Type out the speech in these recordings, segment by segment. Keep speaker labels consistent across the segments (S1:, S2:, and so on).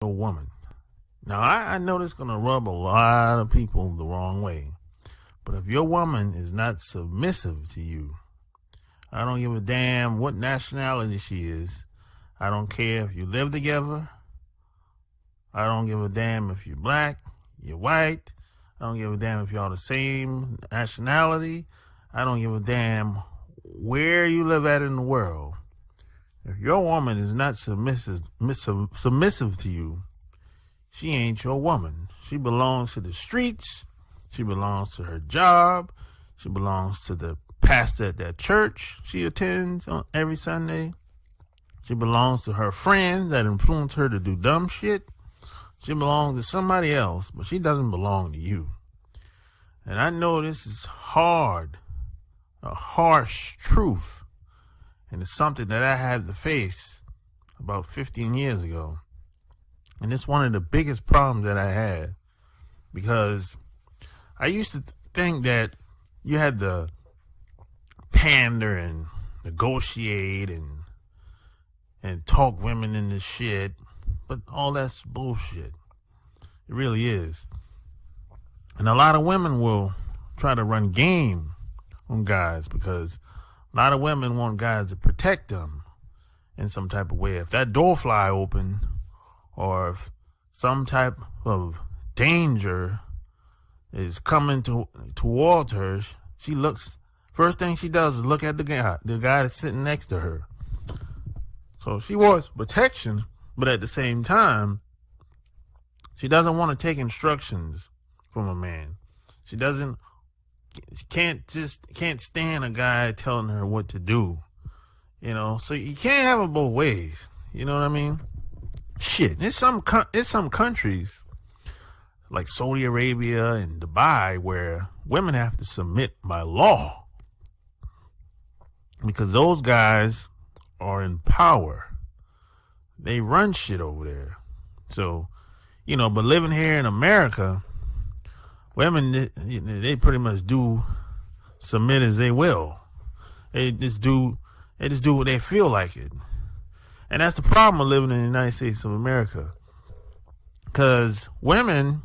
S1: a woman. Now, I know this is going to rub a lot of people the wrong way. But if your woman is not submissive to you, I don't give a damn what nationality she is. I don't care if you live together. I don't give a damn if you're black, you're white. I don't give a damn if y'all the same nationality. I don't give a damn where you live at in the world. If your woman is not submissive to you, she ain't your woman. She belongs to the streets. She belongs to her job. She belongs to the pastor at that church she attends on every Sunday. She belongs to her friends that influence her to do dumb shit. She belongs to somebody else, but she doesn't belong to you. And I know this is hard, a harsh truth. And it's something that I had to face about 15 years ago. And it's one of the biggest problems that I had, because I used to think that you had to pander and negotiate and talk women into shit, but all that's bullshit. It really is. And a lot of women will try to run game on guys because a lot of women want guys to protect them in some type of way. If that door fly open, or if some type of danger is coming towards her, she looks, first thing she does is look at the guy that's sitting next to her. So she wants protection, but at the same time, she doesn't want to take instructions from a man. She can't stand a guy telling her what to do. You know, so you can't have it both ways. You know what I mean? Shit, it's some countries like Saudi Arabia and Dubai where women have to submit by law because those guys are in power. They run shit over there. So, you know, but living here in America, women, they pretty much do submit as they will. They just do what they feel like it. And that's the problem of living in the United States of America. Because women,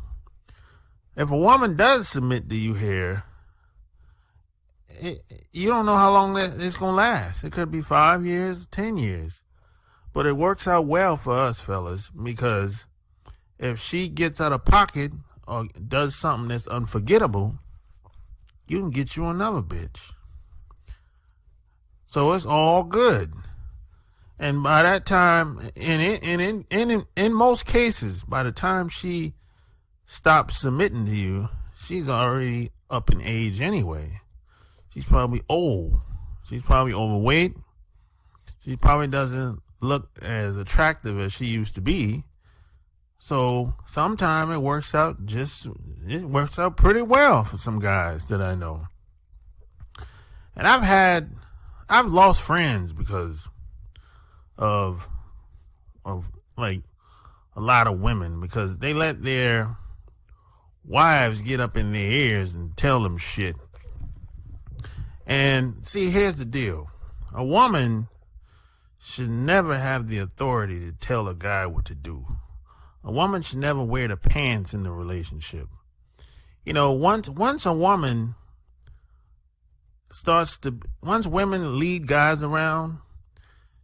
S1: if a woman does submit to you here, you don't know how long it's going to last. It could be 5 years, 10 years. But it works out well for us fellas, because if she gets out of pocket or does something that's unforgettable, you can get you another bitch. So it's all good. And by that time, in most cases, by the time she stops submitting to you, she's already up in age anyway. She's probably old. She's probably overweight. She probably doesn't look as attractive as she used to be. So sometimes it works out pretty well for some guys that I know. And I've lost friends because of like a lot of women, because they let their wives get up in their ears and tell them shit. And see, here's the deal. A woman should never have the authority to tell a guy what to do. A woman should never wear the pants in the relationship. You know, once a woman once women lead guys around,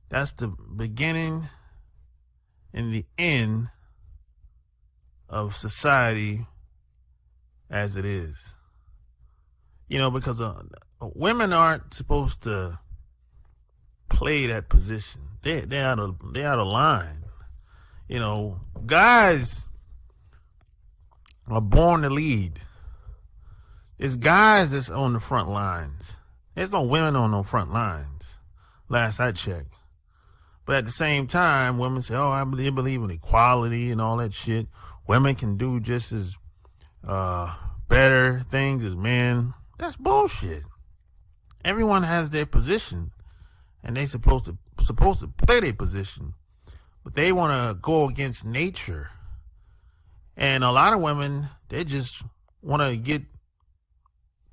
S1: that's the beginning and the end of society as it is. You know, because women aren't supposed to play that position. They're out of line. You know, guys are born to lead. It's guys that's on the front lines. There's no women on no front lines, last I checked. But at the same time, women say, oh, I believe in equality and all that shit. Women can do just as better things as men. That's bullshit. Everyone has their position, and they supposed to play their position. But they want to go against nature. And a lot of women, they just want to get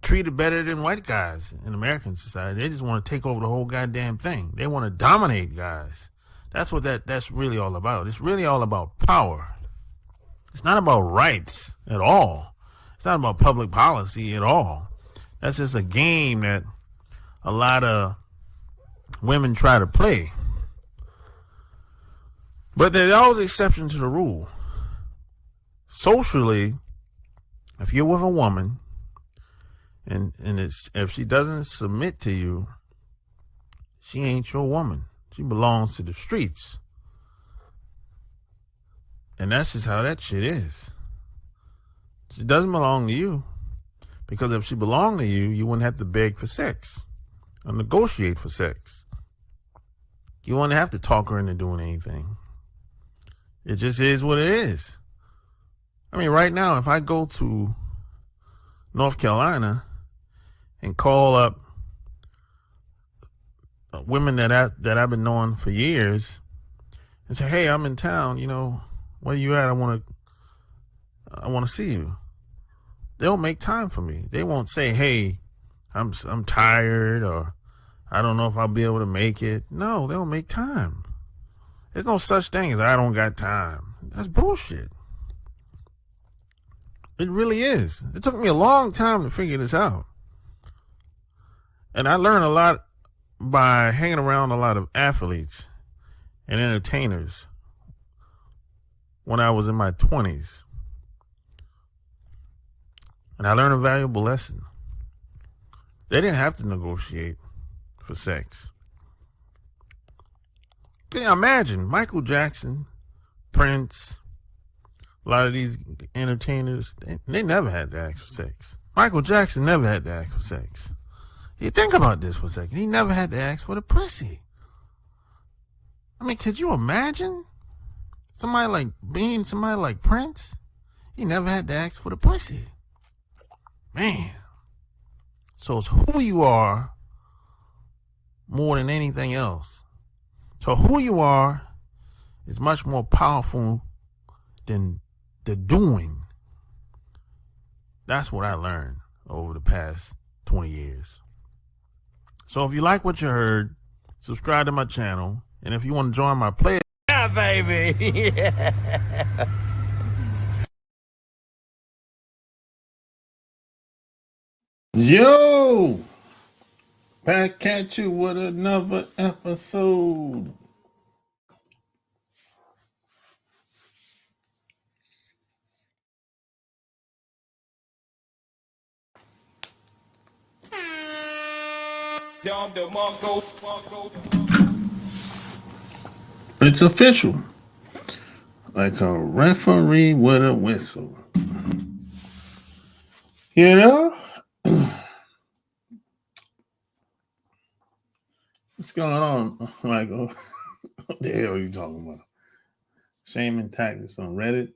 S1: treated better than white guys in American society. They just want to take over the whole goddamn thing. They want to dominate guys. That's what that's really all about. It's really all about power. It's not about rights at all. It's not about public policy at all. That's just a game that a lot of women try to play. But there's always exceptions to the rule. Socially, if you're with a woman and if she doesn't submit to you, she ain't your woman. She belongs to the streets. And that's just how that shit is. She doesn't belong to you. Because if she belonged to you, you wouldn't have to beg for sex or negotiate for sex. You wouldn't have to talk her into doing anything. It just is what it is. I mean, right now, if I go to North Carolina and call up women that I've been knowing for years and say, "Hey, I'm in town, where you at? I want to see you." They'll make time for me. They won't say, "Hey, I'm tired," or "I don't know if I'll be able to make it." No, they'll make time. There's no such thing as "I don't got time." That's bullshit. It really is. It took me a long time to figure this out. And I learned a lot by hanging around a lot of athletes and entertainers when I was in my 20s. And I learned a valuable lesson. They didn't have to negotiate for sex. Can you imagine Michael Jackson, Prince, a lot of these entertainers, they never had to ask for sex. Michael Jackson never had to ask for sex. You think about this for a second. He never had to ask for the pussy. I mean, could you imagine somebody like Prince? He never had to ask for the pussy. Man. So it's who you are more than anything else. So who you are is much more powerful than the doing. That's what I learned over the past 20 years. So if you like what you heard, subscribe to my channel. And if you want to join my play, yeah, baby. Yo, back at you with another episode. It's official. Like a referee with a whistle. What's going on, Michael? What the hell are you talking about? Shame and tactics on Reddit?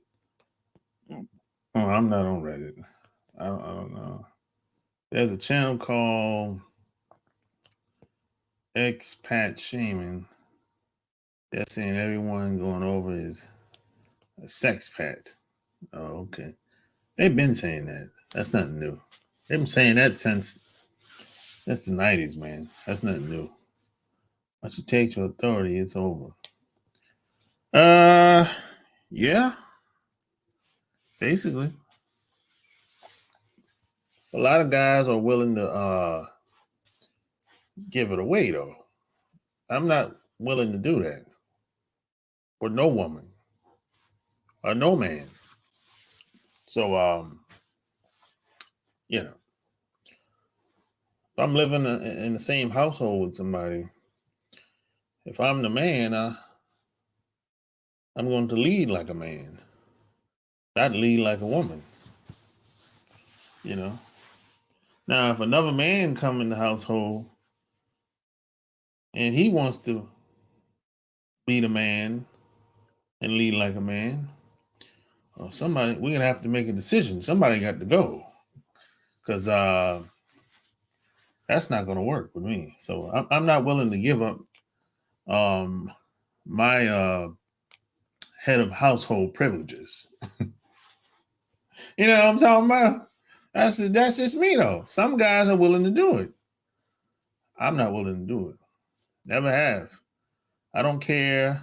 S1: Oh, I'm not on Reddit. I don't know. There's a channel called Expat Shaming. They're saying everyone going over is a sex pat. Oh, okay. They've been saying that. That's nothing new. They've been saying that since that's the 90s, man. That's nothing new. Once you take your authority, it's over. Yeah. Basically. A lot of guys are willing to give it away, though. I'm not willing to do that. Or no woman. Or no man. So, if I'm living in the same household with somebody, if I'm the man, I'm going to lead like a man, not lead like a woman. Now, if another man come in the household and he wants to be the man and lead like a man, we're gonna have to make a decision. Somebody got to go, because that's not going to work with me. So I'm not willing to give up my head of household privileges. You know what I'm talking about? That's just me, though. Some guys are willing to do it. I'm not willing to do it. Never have. I don't care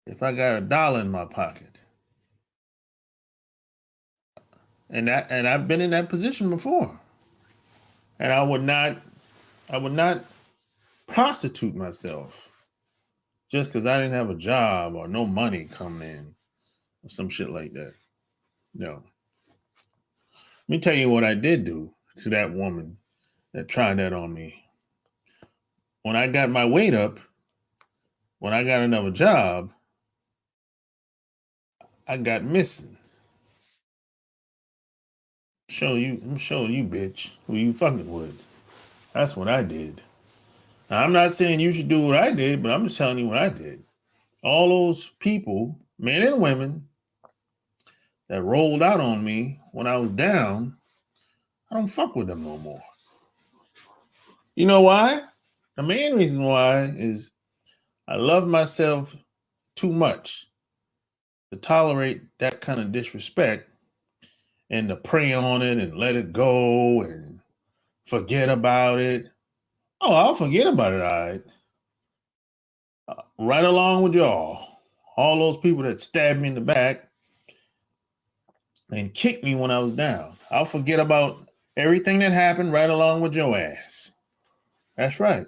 S1: if I got $1 in my pocket. And I've been in that position before. And I would not prostitute myself just because I didn't have a job or no money coming in or some shit like that. No. Let me tell you what I did do to that woman that tried that on me. When I got my weight up, when I got another job, I got missing. I'm showing you, bitch, who you fucking with. That's what I did. Now, I'm not saying you should do what I did, but I'm just telling you what I did. All those people, men and women, that rolled out on me when I was down, I don't fuck with them no more. You know why? The main reason why is I love myself too much to tolerate that kind of disrespect and to prey on it and let it go and forget about it. Oh, I'll forget about it, all right. Right along with y'all. All those people that stabbed me in the back and kicked me when I was down. I'll forget about everything that happened right along with your ass. That's right.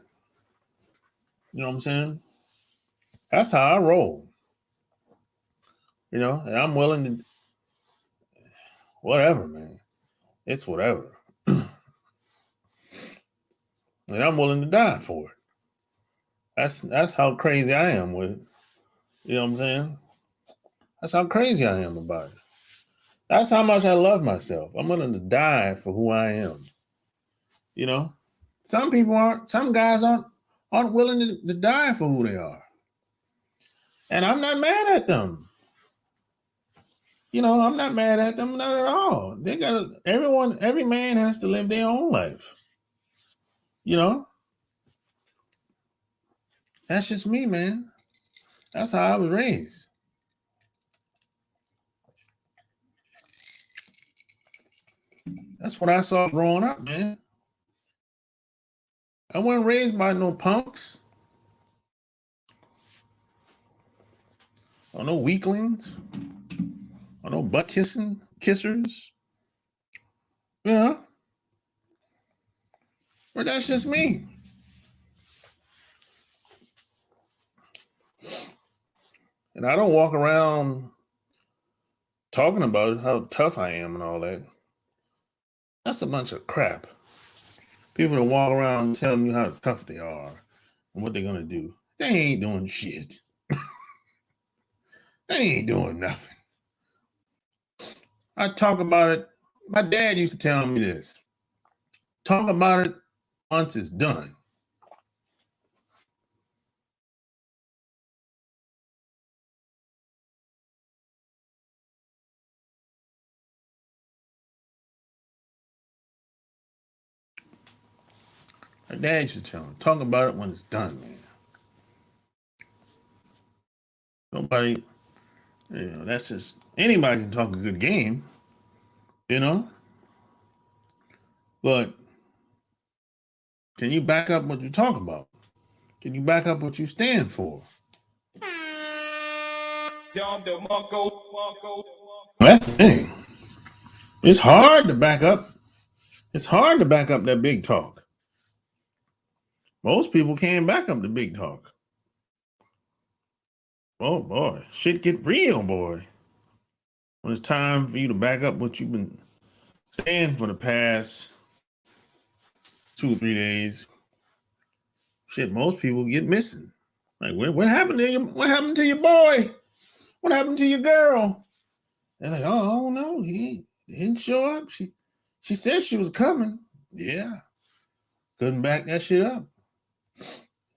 S1: You know what I'm saying? That's how I roll. You know, and I'm willing to, whatever, man. It's whatever. And I'm willing to die for it. That's how crazy I am with it. You know what I'm saying? That's how crazy I am about it. That's how much I love myself. I'm willing to die for who I am. You know? Some guys aren't willing to die for who they are. And I'm not mad at them. You know, I'm not mad at them, not at all. Every man has to live their own life. You know? That's just me, man. That's how I was raised. That's what I saw growing up, man. I wasn't raised by no punks or no weaklings or no butt kissers. You know? But that's just me. And I don't walk around talking about how tough I am and all that. That's a bunch of crap. People that walk around telling you how tough they are and what they're going to do. They ain't doing shit. They ain't doing nothing. I talk about it. My dad used to tell me this. Talk about it once it's done. My dad used to tell me, talk about it when it's done, man. Nobody, that's just, anybody can talk a good game, you know? But can you back up what you talk about? Can you back up what you stand for? That's the thing. It's hard to back up. It's hard to back up that big talk. Most people can't back up the big talk. Oh boy, shit get real, boy. When it's time for you to back up what you've been saying for the past 2 or 3 days, shit, most people get missing. Like, what happened to you? What happened to your boy? What happened to your girl? They're like, oh, I don't know. He didn't show up. She said she was coming. Yeah. Couldn't back that shit up.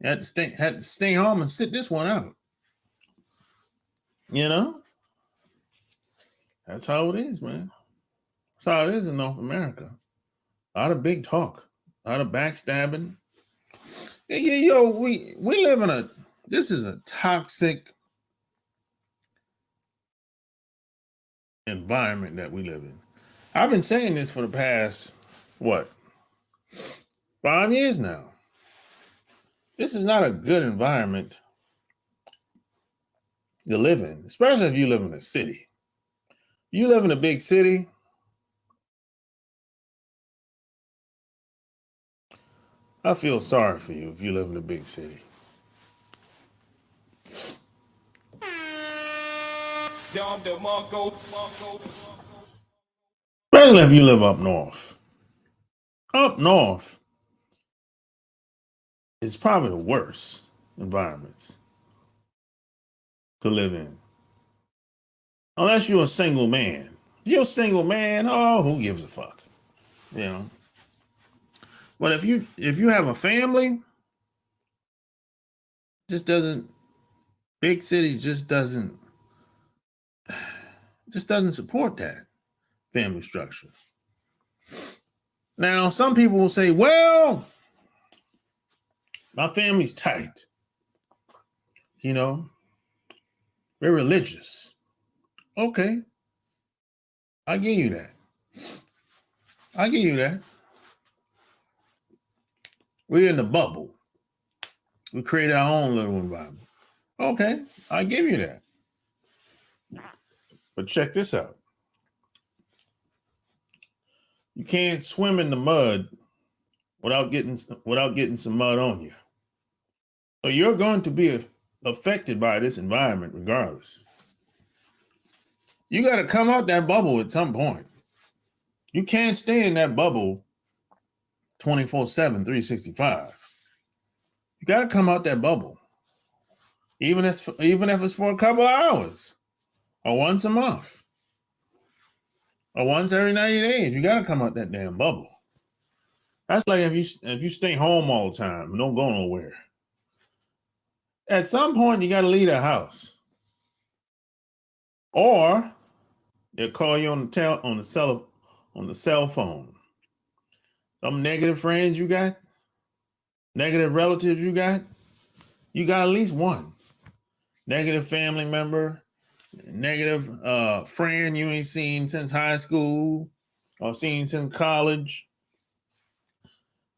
S1: Had to stay home and sit this one out. You know? That's how it is, man. That's how it is in North America. A lot of big talk, a lot of backstabbing. Yo, we live in this is a toxic environment that we live in. I've been saying this for the past, 5 years now. This is not a good environment to live in, especially if you live in a city. You live in a big city, I feel sorry for you if you live in a big city. Especially if you live up north. Up north is probably the worst environments to live in. Unless you're a single man. If you're a single man, oh, who gives a fuck? You know. But if you have a family, just doesn't big city just doesn't support that family structure. Now, some people will say, well, my family's tight. You know, we're religious. Okay. I give you that. I give you that. We're in the bubble. We create our own little environment. Okay, I give you that. But check this out. You can't swim in the mud without getting some mud on you. So you're going to be affected by this environment regardless. You got to come out that bubble at some point. You can't stay in that bubble 24/7, 365. You got to come out that bubble. Even if it's for a couple of hours or once a month or once every 90 days, you got to come out that damn bubble. That's like if you stay home all the time and don't go nowhere. At some point, you got to leave the house, or they'll call you on the cell phone. Some negative friends you got, negative relatives you got at least one negative family member, negative friend you ain't seen since high school or seen since college.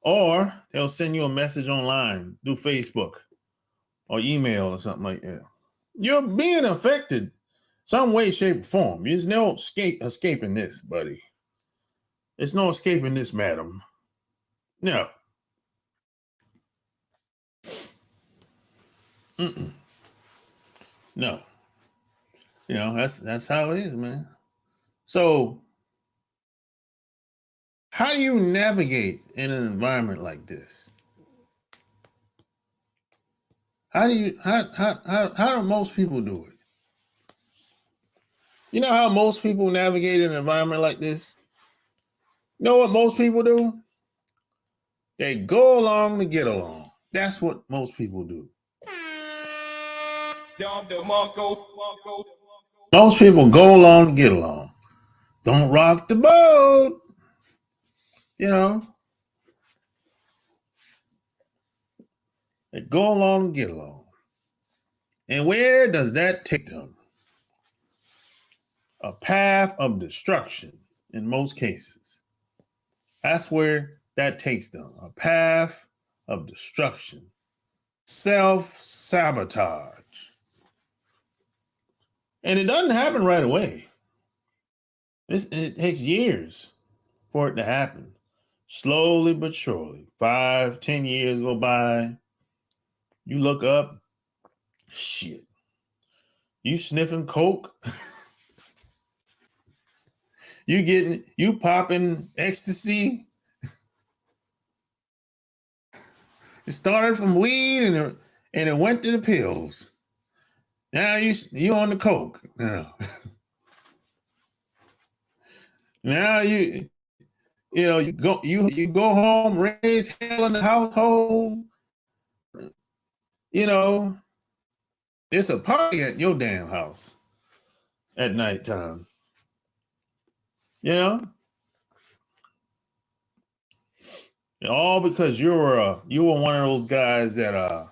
S1: Or they'll send you a message online through Facebook or email or something like that. You're being affected some way, shape, or form. There's no escaping this, buddy. There's no escaping this, madam. No. Mm-mm. No. You know, that's how it is, man. So how do you navigate in an environment like this? How do most people do it? You know how most people navigate in an environment like this? You know what most people do? They go along to get along. That's what most people do. Most people go along to get along. Don't rock the boat. You know. They go along to get along. And where does that take them? A path of destruction in most cases. That's where that takes them. A path of destruction. Self-sabotage. And it doesn't happen right away. It takes years for it to happen. Slowly but surely. 5, 10 years go by. You look up. Shit. You sniffing coke? You popping ecstasy? It started from weed and it went to the pills. Now you on the coke. Now you go home, raise hell in the household. You know, it's a party at your damn house at nighttime. You know, all because you were one of those guys that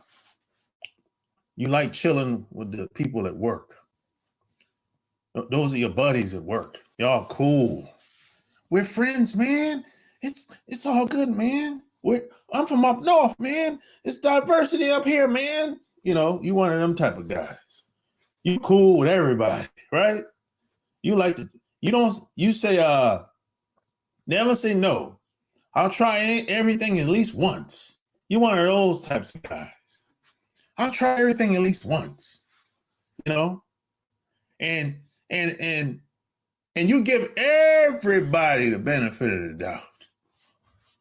S1: you like chilling with the people at work. Those are your buddies at work. Y'all cool. We're friends, man. It's all good, man. I'm from up north, man. It's diversity up here, man. You know, you one of them type of guys. You cool with everybody, right? You like to, you say, never say no. I'll try everything at least once. You one of those types of guys. I'll try everything at least once, you know? And you give everybody the benefit of the doubt.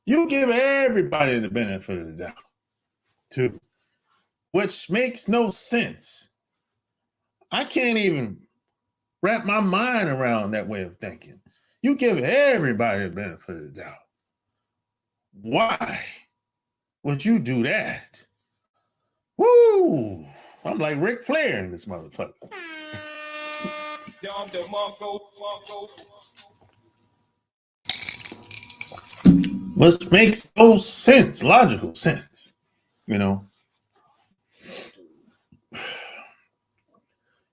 S1: You give everybody the benefit of the doubt, too, which makes no sense. I can't even wrap my mind around that way of thinking. You give everybody the benefit of the doubt. Why would you do that? Woo! I'm like Ric Flair in this motherfucker. Which makes no sense, logical sense, you know.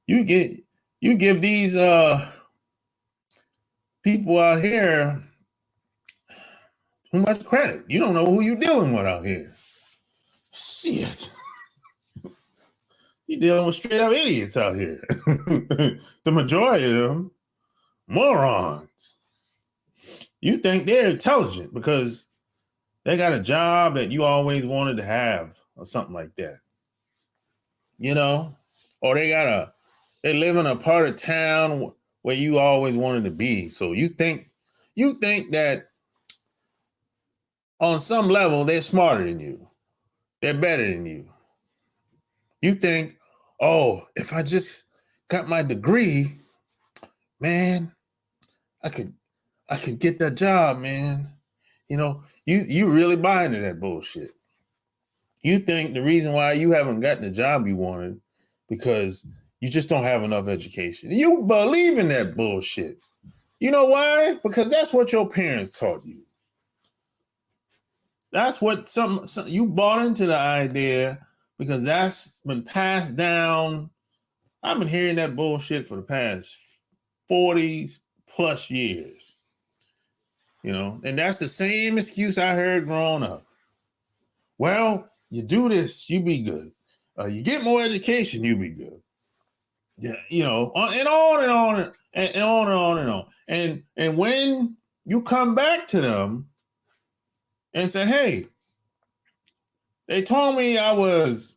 S1: You give these people out here too much credit. You don't know who you're dealing with out here. Shit. You're dealing with straight up idiots out here. The majority of them, morons. You think they're intelligent because they got a job that you always wanted to have or something like that. You know? Or they live in a part of town where you always wanted to be. So you think that on some level they're smarter than you. They're better than you. You think, oh, if I just got my degree, man, I could get that job, man. You know, you really buy into that bullshit. You think the reason why you haven't gotten the job you wanted because you just don't have enough education. You believe in that bullshit. You know why? Because that's what your parents taught you. That's what some you bought into the idea because that's been passed down. I've been hearing that bullshit for the past 40 plus years. You know, and that's the same excuse I heard growing up. Well, you do this, you be good. You get more education, you be good. Yeah, you know, and on and on and on and on and on. And when you come back to them and say, hey, they told me I was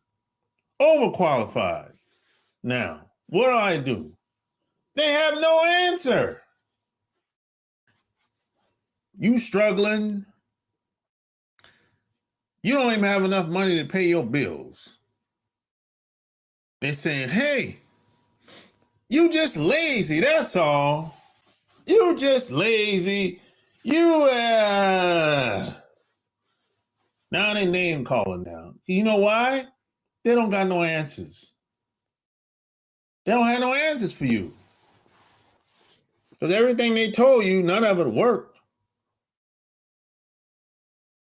S1: overqualified. Now, what do I do? They have no answer. You struggling. You don't even have enough money to pay your bills. They're saying, hey, you just lazy, that's all. You just lazy. You, now they name calling now. You know why? They don't got no answers. They don't have no answers for you. Because everything they told you, none of it worked.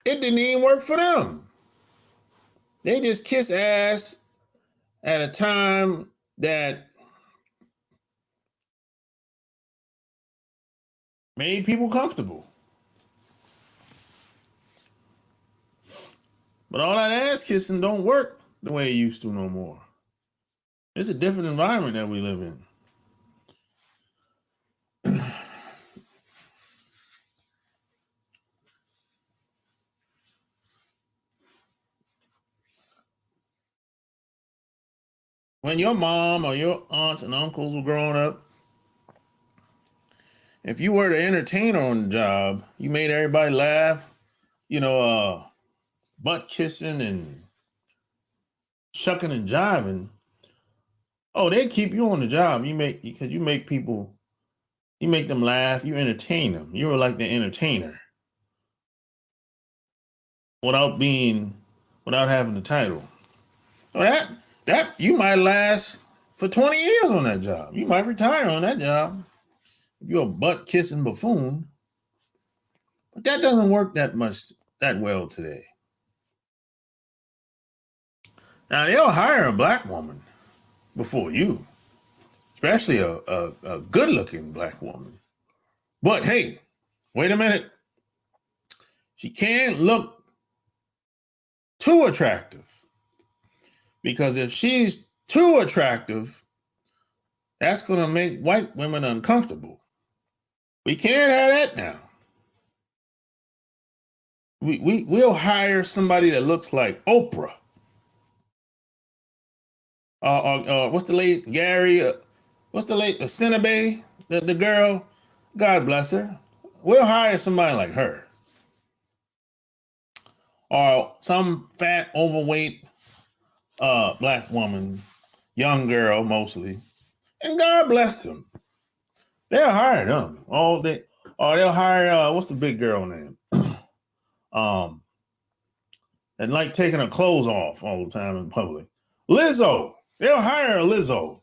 S1: It didn't even work for them. They just kiss ass at a time that made people comfortable. But all that ass kissing don't work the way it used to no more. It's a different environment that we live in. When your mom or your aunts and uncles were growing up, if you were the entertainer on the job, you made everybody laugh, you know, butt kissing and shucking and jiving. Oh, they'd keep you on the job. Because you make people, you make them laugh, you entertain them. You were like the entertainer without having the title. So that you might last for 20 years on that job. You might retire on that job if you're a butt kissing buffoon. But that doesn't work that well today. Now they'll hire a black woman before you, especially a good-looking black woman. But hey, wait a minute. She can't look too attractive. Because if she's too attractive, that's going to make white women uncomfortable. We can't have that now. We'll hire somebody that looks like Oprah. What's the late Gary? What's the late Cinnabay? The girl, God bless her. We'll hire somebody like her. Or some fat, overweight black woman, young girl mostly. And God bless them. They'll hire them all day. Or they'll hire, what's the big girl name? And like taking her clothes off all the time in public. Lizzo. They'll hire a Lizzo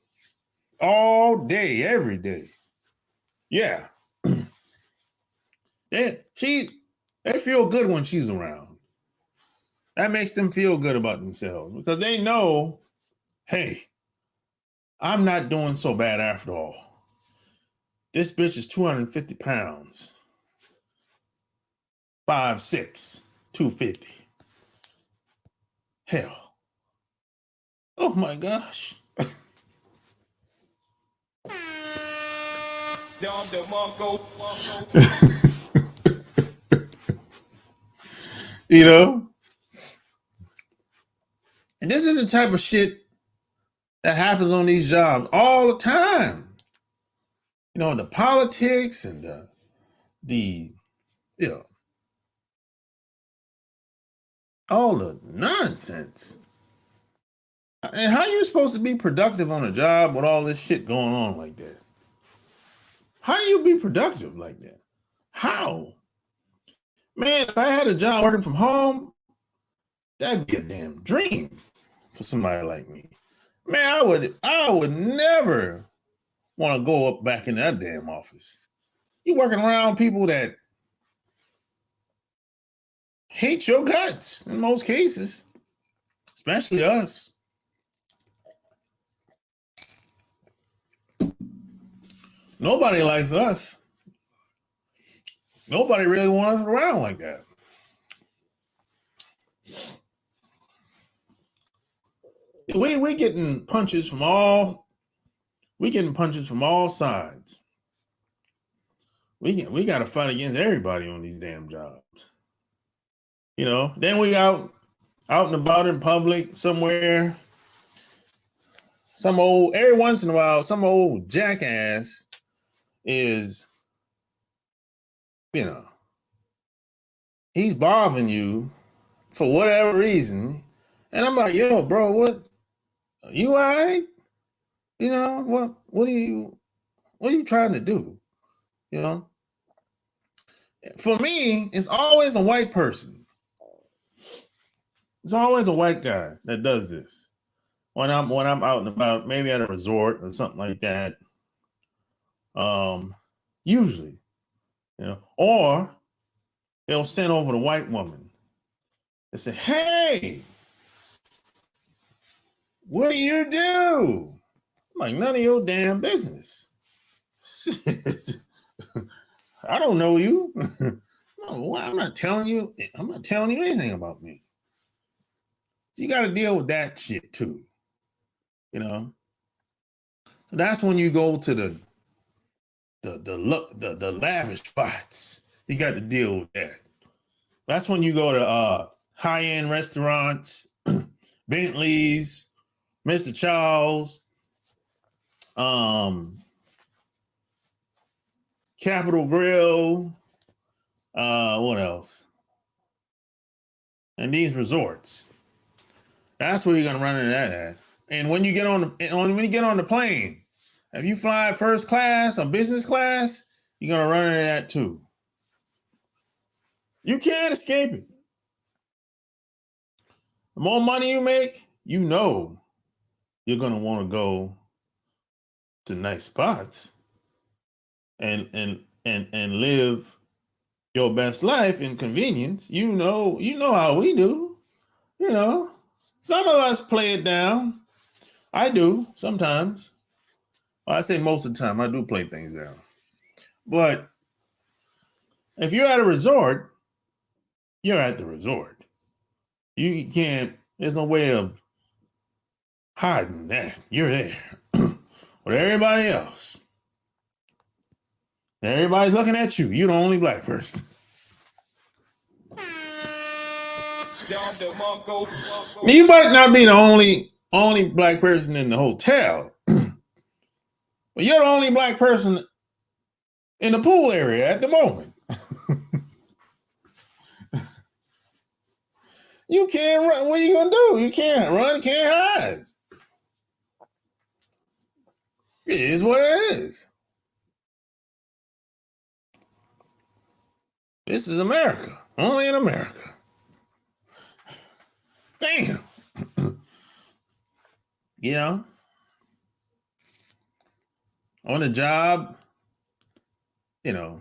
S1: all day, every day. Yeah. They feel good when she's around. That makes them feel good about themselves because they know, hey, I'm not doing so bad after all. This bitch is 250 pounds. 5'6", 250. Hell. Oh my gosh. You know? And this is the type of shit that happens on these jobs all the time. You know, the politics and the you know, all the nonsense. And how are you supposed to be productive on a job with all this shit going on like that? How do you be productive like that? How? Man, if I had a job working from home, that'd be a damn dream for somebody like me. Man, I would never want to go up back in that damn office. You working around people that hate your guts in most cases, especially us. Nobody likes us. Nobody really wants us around like that. We getting punches from all sides. We got to fight against everybody on these damn jobs. You know, then we out and about in public somewhere. Every once in a while, some old jackass is, you know, he's bothering you for whatever reason. And I'm like, yo, bro, what? You all right? You know, what are you trying to do? You know? For me, it's always a white person. It's always a white guy that does this. When I'm out and about, maybe at a resort or something like that. Usually, you know, or they'll send over the white woman and say, hey, what do you do? I'm like, none of your damn business. I don't know you. No, I'm not telling you anything about me. So you got to deal with that shit too. You know? So that's when you go to the lavish spots. You got to deal with that. That's when you go to high-end restaurants, Bentley's, Mr. Charles, Capitol Grill, what else? And these resorts. That's where you're gonna run into that at. And when you get on the plane, if you fly first class or business class, you're gonna run into that too. You can't escape it. The more money you make, you know you're gonna want to go to nice spots and live your best life in convenience. You know how we do. You know, some of us play it down. I do sometimes. Well, I say most of the time I do play things down. But if you're at a resort, you're at the resort. You can't, there's no way of hiding that. You're there with everybody else. Everybody's looking at you. You're the only black person. You might not be the only black person in the hotel, but you're the only black person in the pool area at the moment. You can't run. What are you gonna do? You can't run, can't hide. It is what it is. This is America. Only in America. Damn. You know, on the job, you know,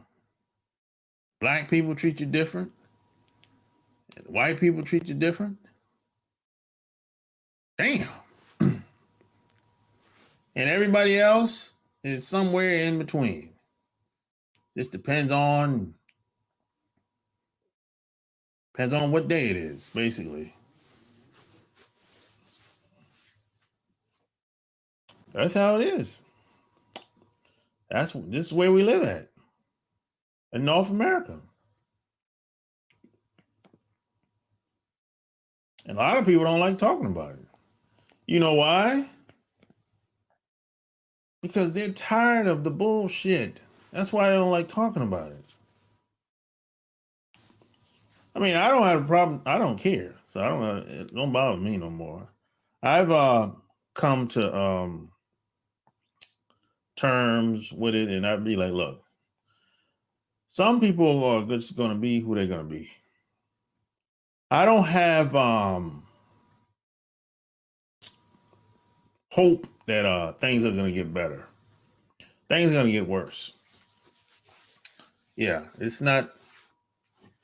S1: black people treat you different. And white people treat you different. Damn. And everybody else is somewhere in between. This depends on what day it is, basically. That's how it is. This is where we live at in North America. And a lot of people don't like talking about it. You know why? Because they're tired of the bullshit. That's why they don't like talking about it. I mean, I don't have a problem. I don't care. So it don't bother me no more. I've come to terms with it, and I'd be like, look, some people are just going to be who they're going to be. I don't have hope that things are going to get better. Things are going to get worse. Yeah, it's not.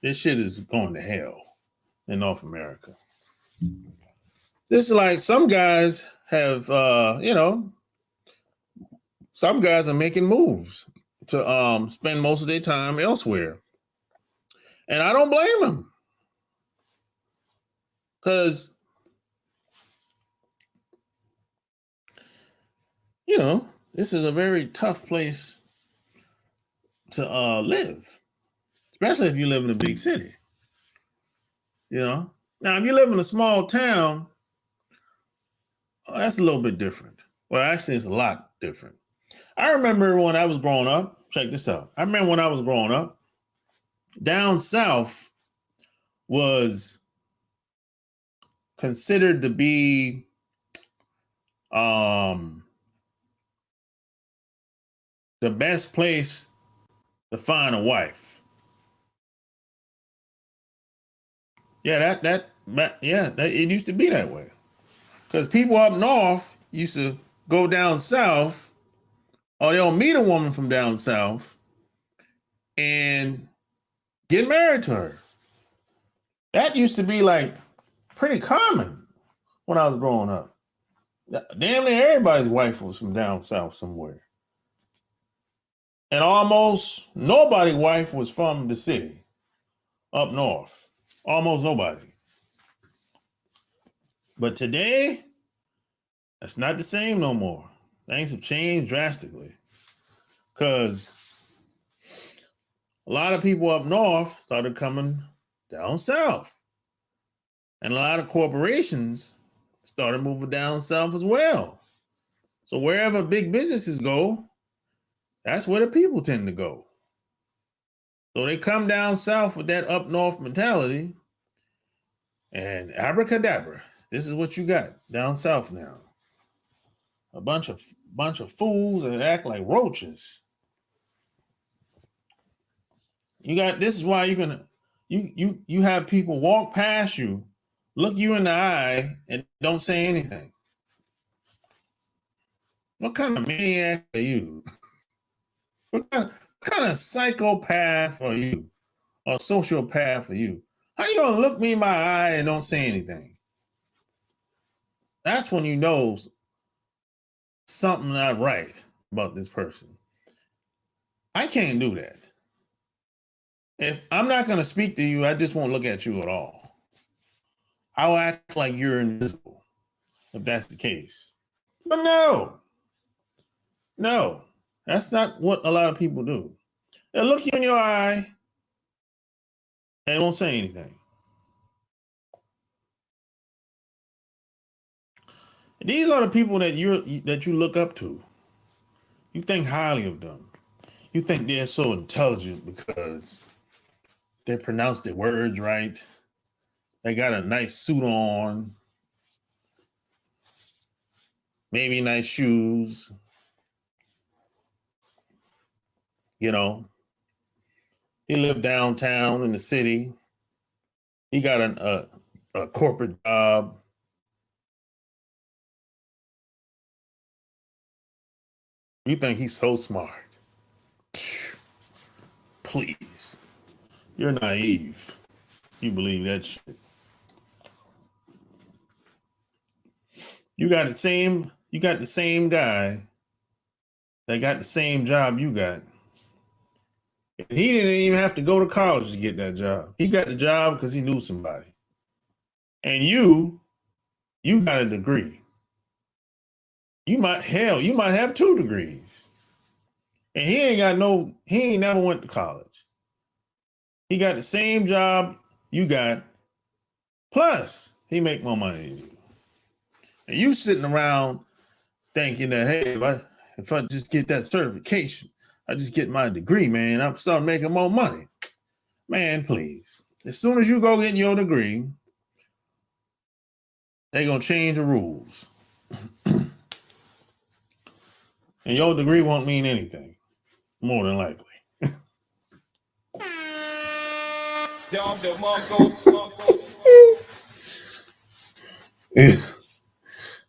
S1: This shit is going to hell in North America. This is like some guys have, some guys are making moves to spend most of their time elsewhere. And I don't blame them. Because, you know, this is a very tough place to live, especially if you live in a big city. You know, now if you live in a small town, that's a little bit different. Well, actually, it's a lot different. I remember when I was growing up, check this out. I remember when I was growing up, down south was considered to be the best place to find a wife. Yeah, it used to be that way. Because people up north used to go down south, or they'll meet a woman from down south and get married to her. That used to be like pretty common when I was growing up. Damn near everybody's wife was from down south somewhere. And almost nobody's wife was from the city up north. Almost nobody. But today, that's not the same no more. Things have changed drastically. Because a lot of people up north started coming down south. And a lot of corporations started moving down south as well. So wherever big businesses go, that's where the people tend to go. So they come down south with that up north mentality, and abracadabra, this is what you got down south now. A bunch of fools that act like roaches. This is why you have people walk past you, look you in the eye, and don't say anything. What kind of maniac are you? What kind of psychopath are you? Or sociopath are you? How you gonna look me in my eye and don't say anything? That's when you know something not right about this person. I can't do that. If I'm not gonna speak to you, I just won't look at you at all. I'll act like you're invisible if that's the case. But no, that's not what a lot of people do. They'll look you in your eye and won't say anything. These are the people that you look up to. You think highly of them. You think they're so intelligent because they pronounce their words right. They got a nice suit on, maybe nice shoes. You know, he lived downtown in the city. He got a corporate job. You think he's so smart. Please. You're naive. You believe that shit. You got the same guy that got the same job you got. He didn't even have to go to college to get that job. He got the job because he knew somebody. And you got a degree. You might have 2 degrees. And he ain't never went to college. He got the same job you got, plus he make more money than you. And you sitting around thinking that, hey, if I just get that certification, I just get my degree, man, I'm starting making more money. Man, please. As soon as you go get your degree, they're going to change the rules. And your degree won't mean anything, more than likely.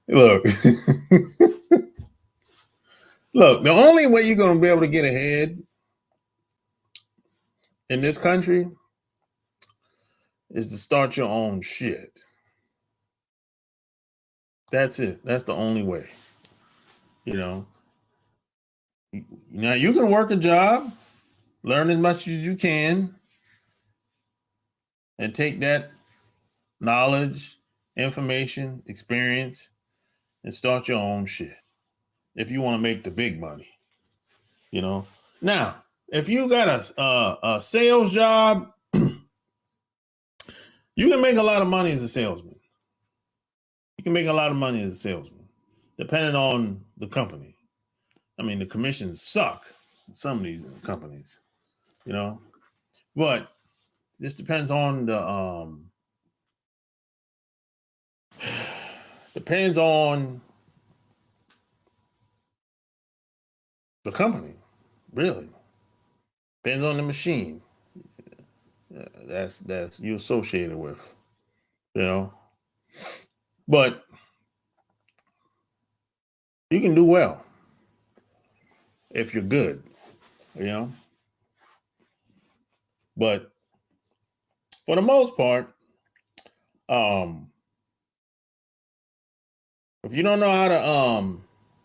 S1: Look, look, the only way you're going to be able to get ahead in this country is to start your own shit. That's it. That's the only way. You know, now you can work a job, learn as much as you can, and take that knowledge, information, experience, and start your own shit if you want to make the big money. You know, now if you got a sales job, you can make a lot of money as a salesman. You can make a lot of money as a salesman, depending on the company. I mean, the commissions suck in some of these companies, you know, but this depends on the company, really. Depends on the machine that's you associated with, you know. But you can do well if you're good, you know. But for the most part, if you don't know how to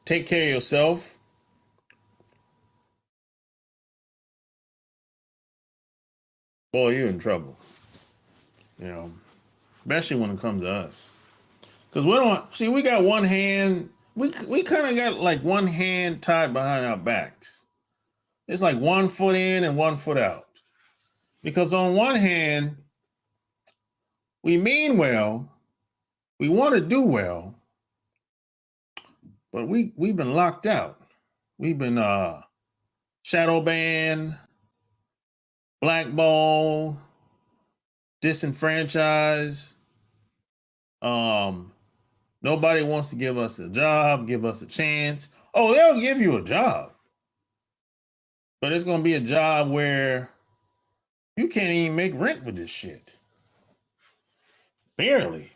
S1: take care of yourself, boy, you're in trouble. You know, especially when it comes to us, because we got one hand. We kind of got like one hand tied behind our backs. It's like 1 foot in and 1 foot out. Because on one hand, we mean well, we want to do well, but we've been locked out. We've been shadow banned, blackballed, disenfranchised. Nobody wants to give us a job, give us a chance. Oh, they'll give you a job, but it's going to be a job where you can't even make rent with this shit. Barely.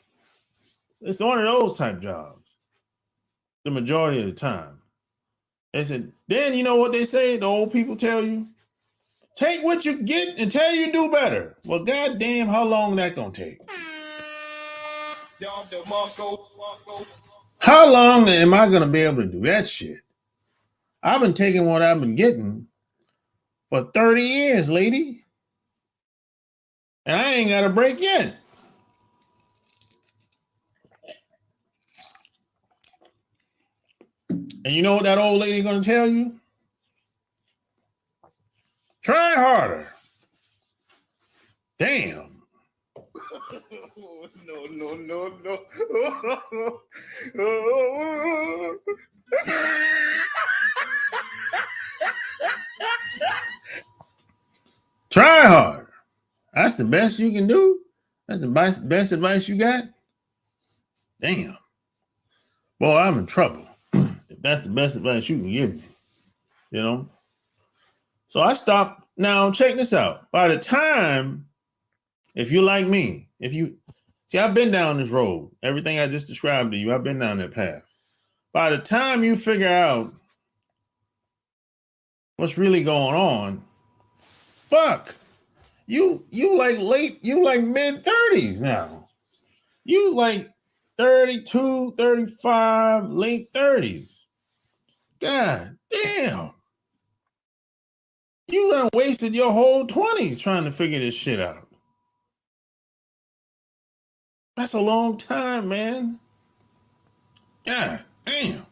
S1: It's one of those type jobs. The majority of the time. They said, then you know what they say? The old people tell you, take what you get until you do better. Well, goddamn, how long that gonna take? How long am I gonna be able to do that shit? I've been taking what I've been getting for 30 years, lady. And I ain't got a break yet. And you know what that old lady gonna tell you? Try harder. Damn. No. Try harder. That's the best you can do? That's the best advice you got? Damn. Boy, I'm in trouble. If that's the best advice you can give me, you know? So I stopped. Now, check this out. By the time, if you like me, see, I've been down this road. Everything I just described to you, I've been down that path. By the time you figure out what's really going on, fuck, you like mid-30s now. You like 32, 35, late 30s. God damn. You done wasted your whole 20s trying to figure this shit out. That's a long time, man. God damn.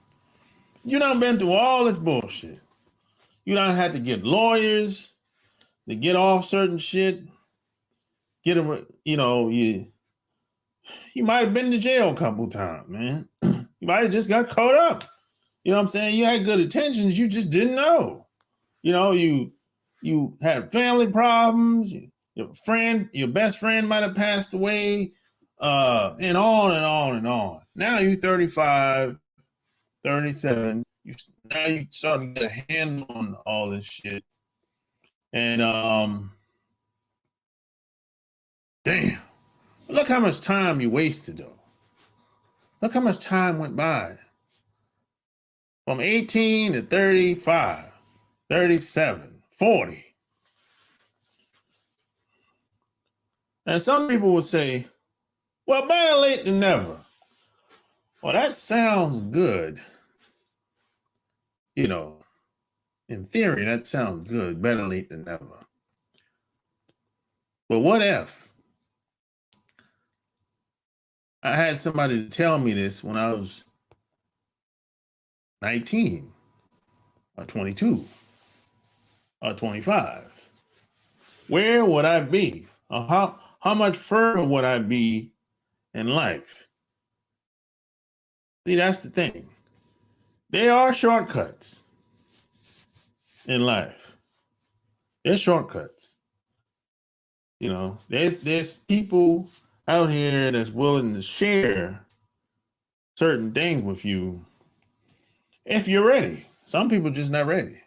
S1: You done been through all this bullshit. You done had to get lawyers to get off certain shit. Get them, you might have been to jail a couple times, man. You might have just got caught up. You know what I'm saying? You had good intentions, you just didn't know. You had family problems, your best friend might have passed away, and on and on and on. Now you're 35, 37. Now you starting to get a handle on all this shit. And damn. Look how much time you wasted, though. Look how much time went by. From 18 to 35, 37, 40. And some people would say, well, better late than never. Well, that sounds good. In theory, that sounds good. Better late than never. But what if I had somebody to tell me this when I was 19 or 22 or 25? Where would I be? Or how much further would I be in life? See, that's the thing. There are shortcuts in life. There's shortcuts. There's people out here that's willing to share certain things with you if you're ready. Some people just not ready.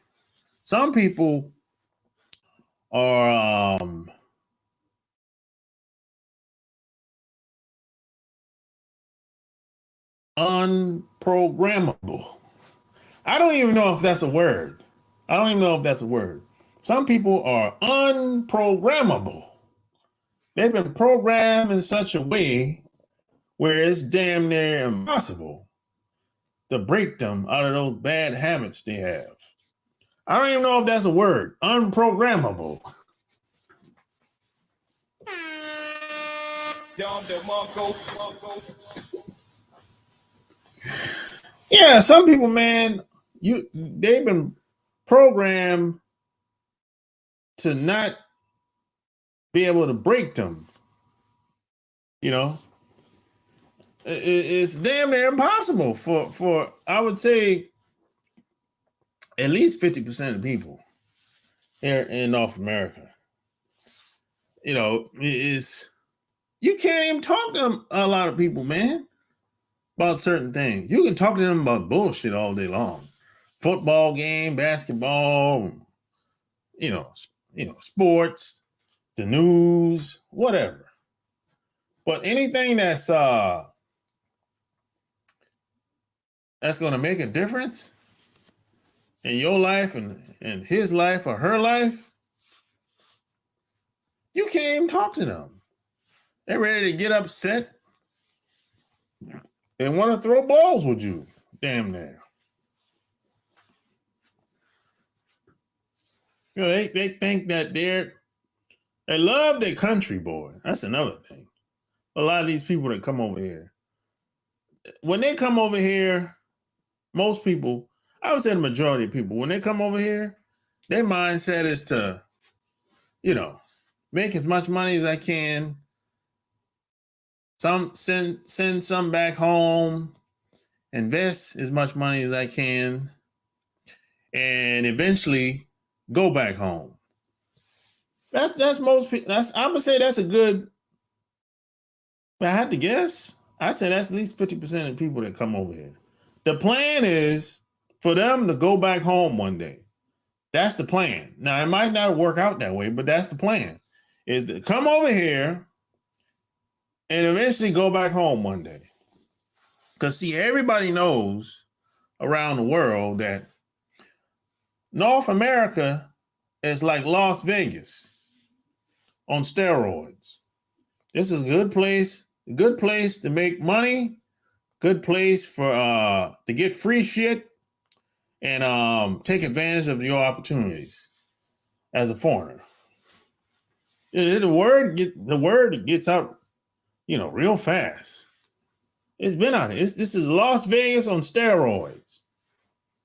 S1: Some people are unprogrammable. I don't even know if that's a word. Some people are unprogrammable. They've been programmed in such a way where it's damn near impossible to break them out of those bad habits they have. I don't even know if that's a word. Unprogrammable. Yeah, some people, man, they've been programmed to not be able to break them. It's damn near impossible for I would say at least 50% of people here in North America. You can't even talk to a lot of people, man, about certain things. You can talk to them about bullshit all day long. Football game, basketball, sports, the news, whatever. But anything that's going to make a difference in your life and his life or her life, you can't even talk to them. They're ready to get upset. They want to throw balls with you. Damn near. They think that they love their country, boy. That's another thing. A lot of these people that come over here, when they come over here, most people, I would say the majority of people, when they come over here, their mindset is to, make as much money as I can. Send some back home, invest as much money as I can, and eventually go back home. That's most people. I would say that's a good. I had to guess. I'd say that's at least 50% of people that come over here. The plan is for them to go back home one day. That's the plan. Now, it might not work out that way, but that's the plan. Is to come over here and eventually go back home one day. Because, see, everybody knows around the world that North America is like Las Vegas on steroids. This is a good place to make money, good place for to get free shit and take advantage of your opportunities as a foreigner. The word gets out, real fast. It's been out here. This is Las Vegas on steroids.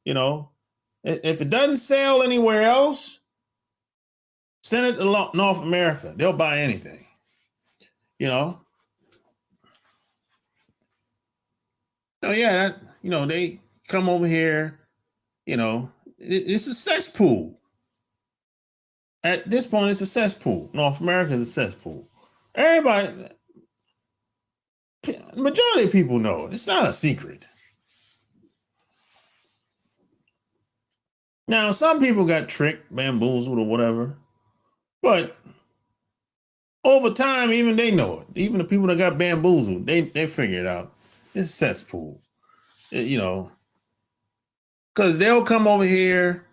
S1: If it doesn't sell anywhere else, send it to North America. They'll buy anything. Oh yeah, they come over here. It's a cesspool. At this point, it's a cesspool. North America is a cesspool. Everybody, the majority of people know it. It's not a secret. Now, some people got tricked, bamboozled, or whatever, but over time, even they know it. Even the people that got bamboozled, they figure it out. It's a cesspool, because they'll come over here,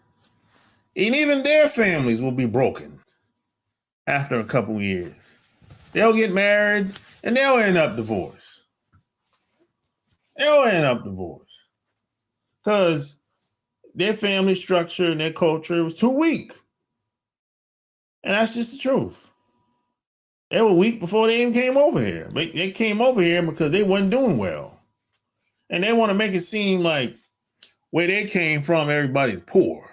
S1: and even their families will be broken after a couple years. They'll get married, and they'll end up divorced. Because their family structure and their culture was too weak. And that's just the truth. They were weak before they even came over here. They came over here because they wasn't doing well. And they want to make it seem like where they came from, everybody's poor.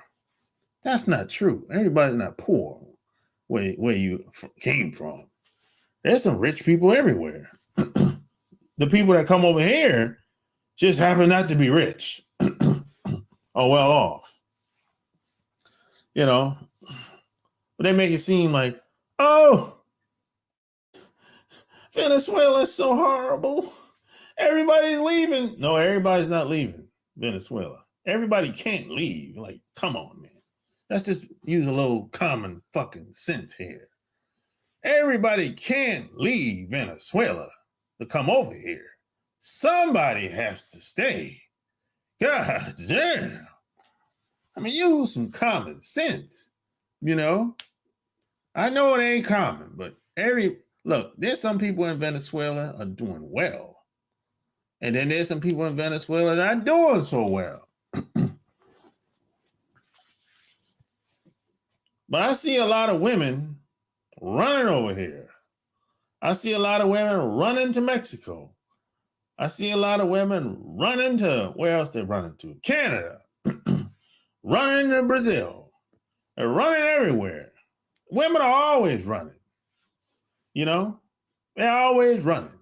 S1: That's not true. Everybody's not poor where you came from. There's some rich people everywhere. The people that come over here just happen not to be rich or well off. But they make it seem like, oh, Venezuela's so horrible. Everybody's leaving. No, everybody's not leaving Venezuela. Everybody can't leave. Like, come on, man. Let's just use a little common fucking sense here. Everybody can't leave Venezuela to come over here. Somebody has to stay. God damn. I mean, use some common sense, I know it ain't common, but look, there's some people in Venezuela are doing well. And then there's some people in Venezuela that aren't doing so well. But I see a lot of women running over here. I see a lot of women running to Mexico. I see a lot of women running to, where else they running to? Canada. Running to Brazil. They're running everywhere. Women are always running. They're always running.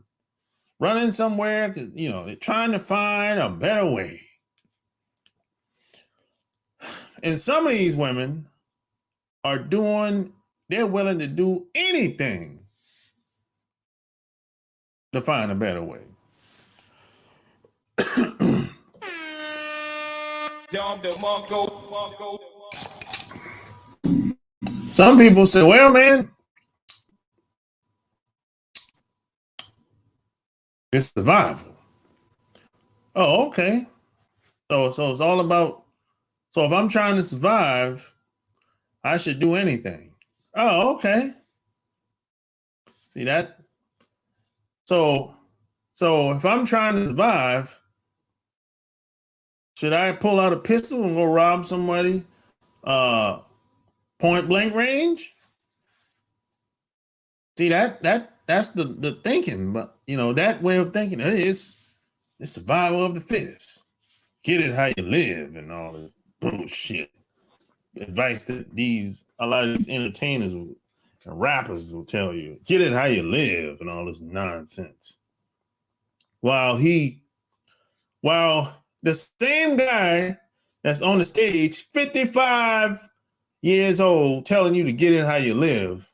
S1: Running somewhere because, they're trying to find a better way. And some of these women they're willing to do anything to find a better way. Some people say, well, man, it's survival. Oh, okay. So it's all about, so if I'm trying to survive, I should do anything. Oh, okay. See that? So if I'm trying to survive, should I pull out a pistol and go rob somebody point blank range? See, that's the thinking, but that way of thinking is survival of the fittest. get it how you live and all this bullshit. Advice that a lot of these entertainers and rappers will tell you, get it how you live and all this nonsense. While the same guy that's on the stage, 55 years old, telling you to get it how you live,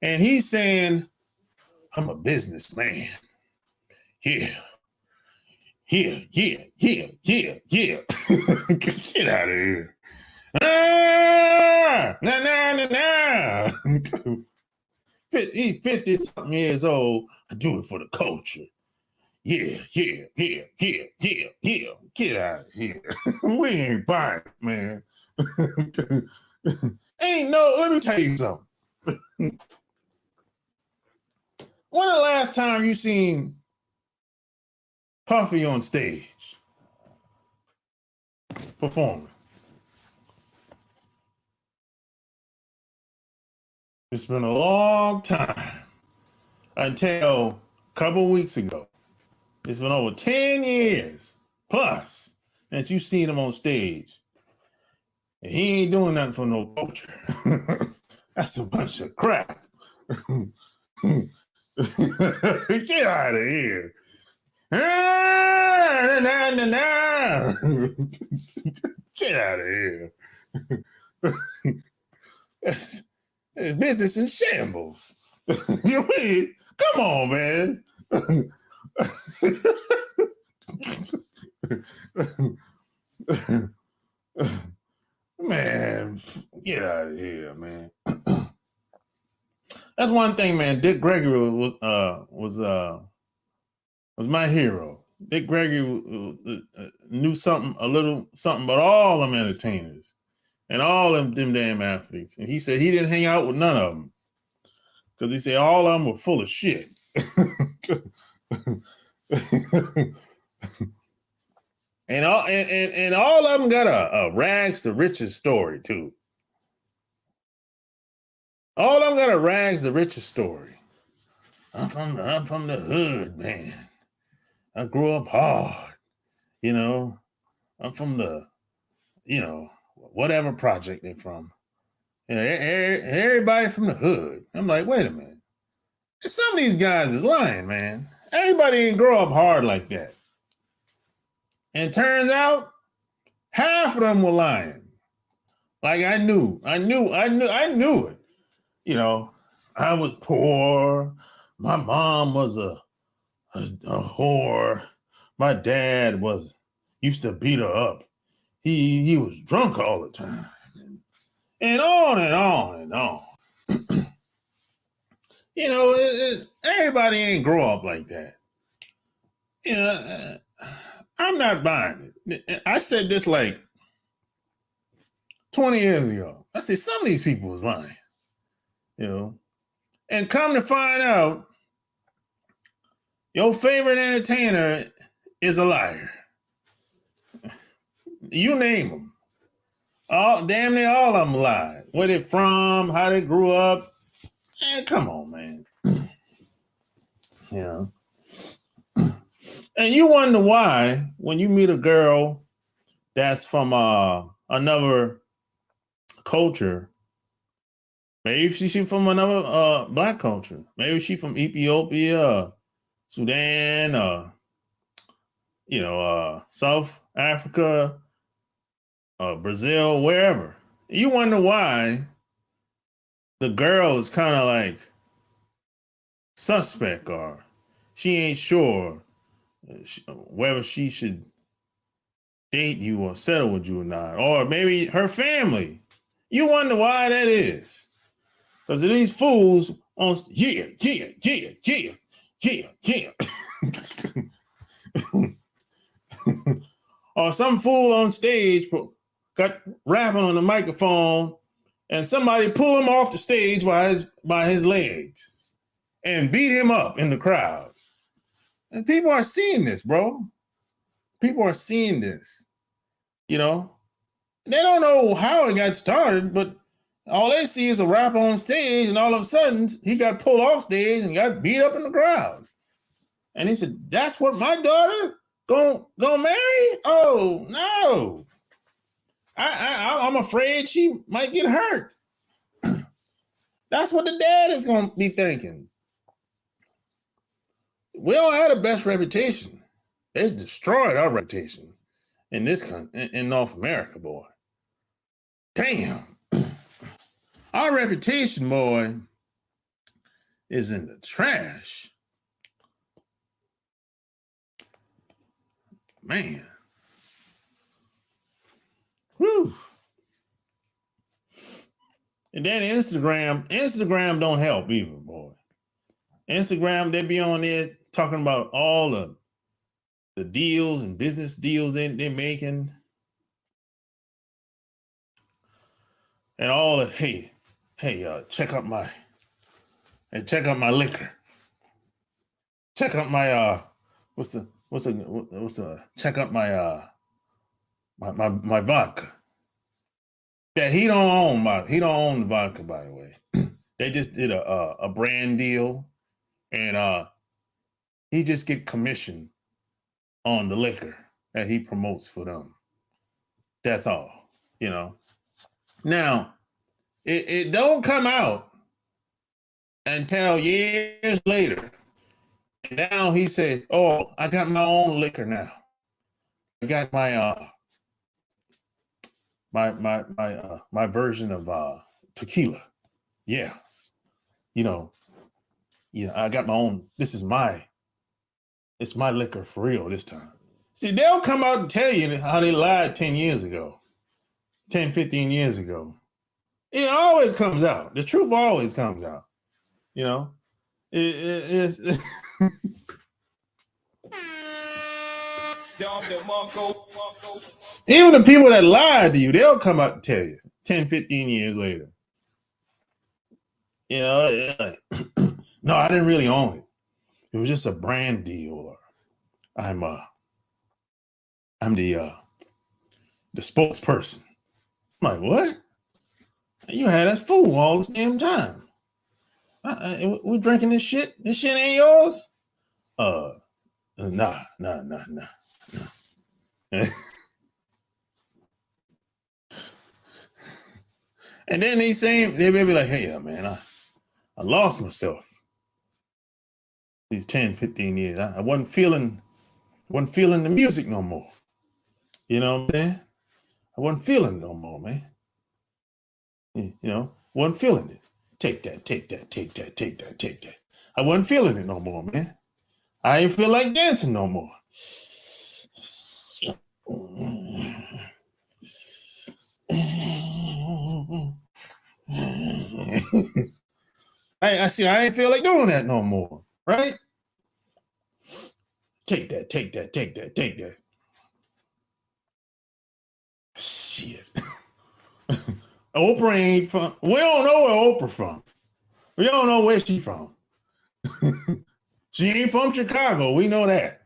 S1: and he's saying, I'm a businessman. Yeah. Get out of here. Nah. 50-something years old. I do it for the culture. Yeah. Get out of here. We ain't buying it, man. Let me tell you something. When the last time you seen Puffy on stage performing? It's been a long time until a couple weeks ago. It's been over 10 years plus since you seen him on stage. And he ain't doing nothing for no culture. That's a bunch of crap. Get out of here. Get out of here. Business in shambles. Come on, man. Man, get out of here, man. That's one thing, man. Dick Gregory was my hero. Dick Gregory knew a little something about all them entertainers and all them damn athletes. And he said he didn't hang out with none of them because he said all of them were full of shit. And all of them got a rags to riches story too. All of them got a rags to riches story. I'm from the hood, man. I grew up hard, I'm from the, whatever project they're from. Everybody from the hood. I'm like, wait a minute. Some of these guys is lying, man. Everybody ain't grow up hard like that. And turns out, half of them were lying. Like I knew it. I was poor. My mom was a whore. My dad used to beat her up. He was drunk all the time. And on and on and on. Everybody ain't grow up like that. I'm not buying it. I said this like 20 years ago. I said some of these people was lying. And come to find out, your favorite entertainer is a liar. You name them. Damn near all of them lied. Where they from, how they grew up. Man, come on, man. And you wonder why, when you meet a girl that's from another culture, maybe she's from another black culture. Maybe she's from Ethiopia, Sudan, South Africa, Brazil, wherever. You wonder why the girl is kind of like suspect, or she ain't sure whether she should date you or settle with you or not. Or maybe her family. You wonder why that is. Because of these fools on, yeah. Or some fool on stage got rapping on the microphone and somebody pulled him off the stage by his legs and beat him up in the crowd. And people are seeing this, bro. People are seeing this. They don't know how it got started, but all they see is a rapper on stage, and all of a sudden he got pulled off stage and got beat up in the crowd. And he said, that's what my daughter Go marry? Oh no! I'm afraid she might get hurt. That's what the dad is gonna be thinking. We don't have the best reputation. It's destroyed our reputation in this country, in North America, boy. Damn. Our reputation, boy, is in the trash. Man. Whew. And then Instagram don't help either, boy. Instagram, they be on there talking about all the deals and business deals they're making. And all the, hey, check out my liquor. Check out my check out my vodka. Yeah, he don't own the vodka, by the way. They just did a brand deal, and he just get commission on the liquor that he promotes for them. That's all, you know. Now, it don't come out until years later. And now he said, "Oh, I got my own liquor now. I got my my version of tequila. Yeah, you know, I got my own. It's my liquor for real this time." See, they'll come out and tell you how they lied 10 years ago, 10, 15 years ago. It always comes out. The truth always comes out. You know, it's even the people that lied to you, they'll come out and tell you 10, 15 years later. You know, like, no, I didn't really own it. It was just a brand deal. Or I'm the spokesperson. I'm like, what? You had us fool all this damn time. We drinking this shit? This shit ain't yours? Nah. And then they may be like, hey, man, I lost myself these 10, 15 years. I wasn't feeling the music no more. You know what I'm saying? I wasn't feeling it no more, man. You know, wasn't feeling it. Take that. I wasn't feeling it no more, man. I ain't feel like dancing no more. I see. I ain't feel like doing that no more, right? Take that. Shit. Oprah ain't from. We don't know where Oprah from. We don't know where she from. She ain't from Chicago. We know that.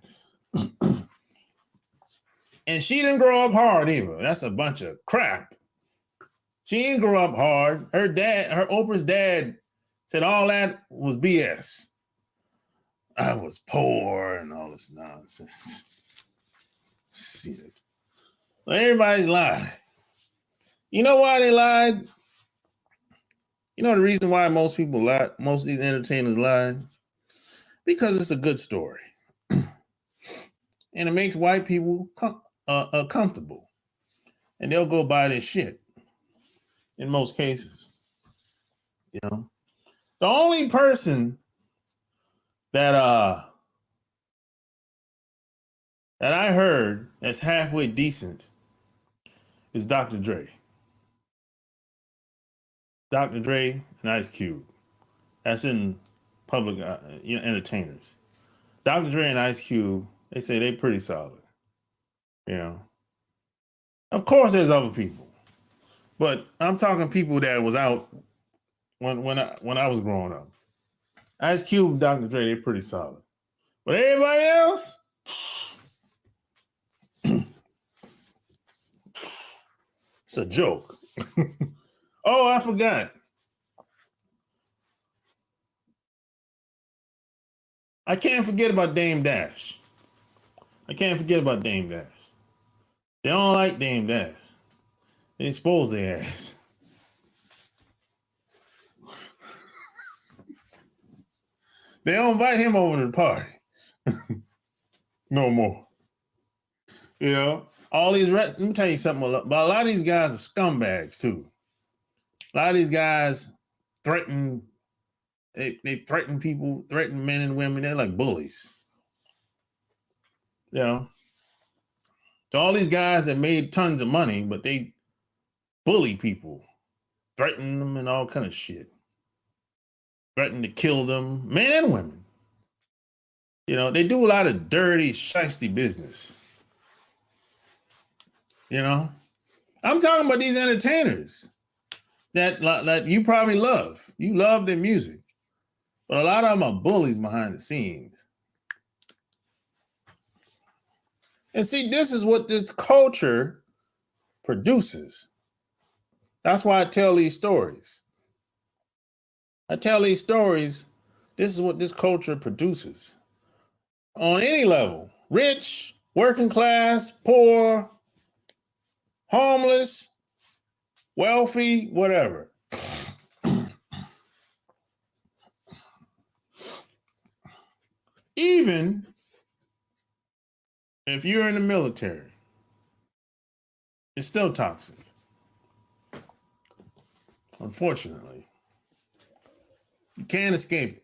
S1: And she didn't grow up hard either. That's a bunch of crap. She didn't grow up hard. Her Oprah's dad said all that was BS. I was poor and all this nonsense. Shit. Well, everybody's lying. You know why they lied? You know the reason why most people lie, most of these entertainers lie? Because it's a good story. And it makes white people comfortable. And they'll go buy this shit in most cases. You know? The only person that I heard that's halfway decent is Dr. Dre. Dr. Dre and Ice Cube. That's in public entertainers. Dr. Dre and Ice Cube, they say they pretty solid. You know. Of course there's other people. But I'm talking people that was out when I was growing up. Ice Cube and Dr. Dre, they're pretty solid. But everybody else, it's a joke. Oh, I forgot. I can't forget about Dame Dash. I can't forget about Dame Dash. They don't like Dame Dash. They expose their ass. They don't invite him over to the party. No more. You know, all these, let me tell you something about a lot of these guys are scumbags too. A lot of these guys threaten, they threaten people, threaten men and women. They're like bullies. You know, so all these guys that made tons of money, but they bully people, threaten them and all kind of shit. Threaten to kill them, men and women. You know, they do a lot of dirty, shiesty business. You know, I'm talking about these entertainers that you probably love. You love their music, but a lot of them are bullies behind the scenes. And see, this is what this culture produces. That's why I tell these stories. I tell these stories. This is what this culture produces. On any level, rich, working class, poor, homeless, wealthy, whatever. Even if you're in the military, it's still toxic. Unfortunately, you can't escape it.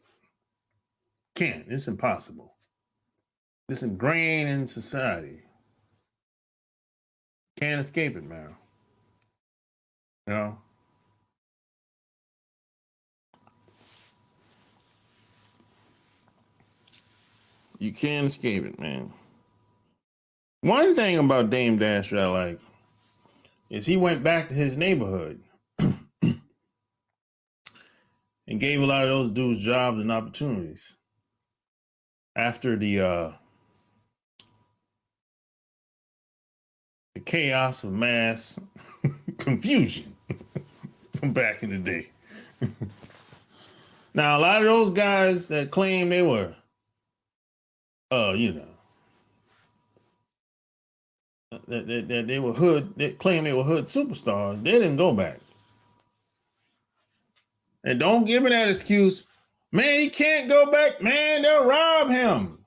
S1: Can't. It's impossible. It's ingrained in society. Can't escape it, man. You know? You can't escape it, man. One thing about Dame Dash that I like is he went back to his neighborhood and gave a lot of those dudes jobs and opportunities after the chaos of mass confusion from back in the day. Now, a lot of those guys that claim they were, you know, that they were hood, that claim they were hood superstars, they didn't go back. And don't give me that excuse, man, he can't go back, man, they'll rob him.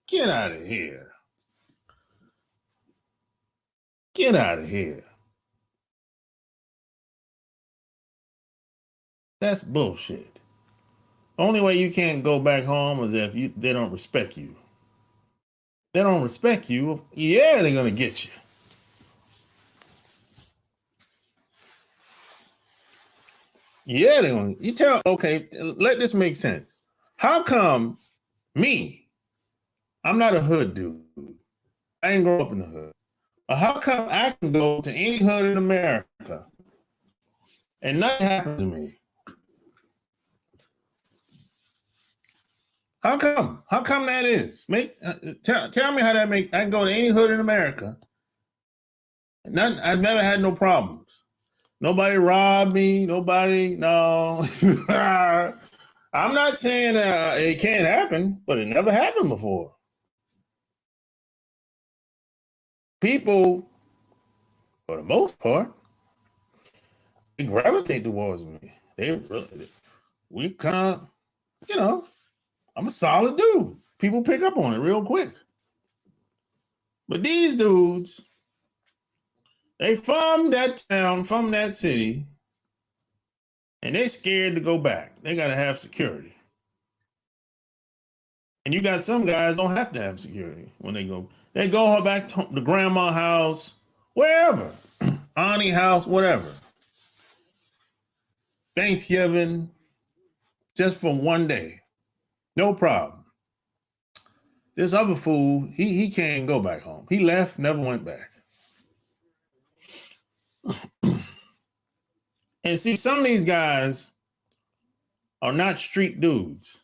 S1: Get out of here. Get out of here. That's bullshit. Only way you can't go back home is if they don't respect you. They don't respect you, yeah, they're gonna get you. Yeah, they're gonna. You tell, okay, let this make sense. How come me? I'm not a hood dude. I didn't grow up in the hood. But how come I can go to any hood in America and nothing happens to me? How come? How come that is? Tell me how that make. I can go to any hood in America. Nothing. I've never had no problems. Nobody robbed me. Nobody. No. I'm not saying it can't happen, but it never happened before. People, for the most part, they gravitate towards me. We kind of, you know, I'm a solid dude. People pick up on it real quick. But these dudes, they from that town, from that city, and they scared to go back. They got to have security. And you got some guys don't have to have security when they go. They go back to the grandma house, wherever, auntie house, whatever. Thanksgiving, just for one day, no problem. This other fool, he can't go back home. He left, never went back. And see, some of these guys are not street dudes.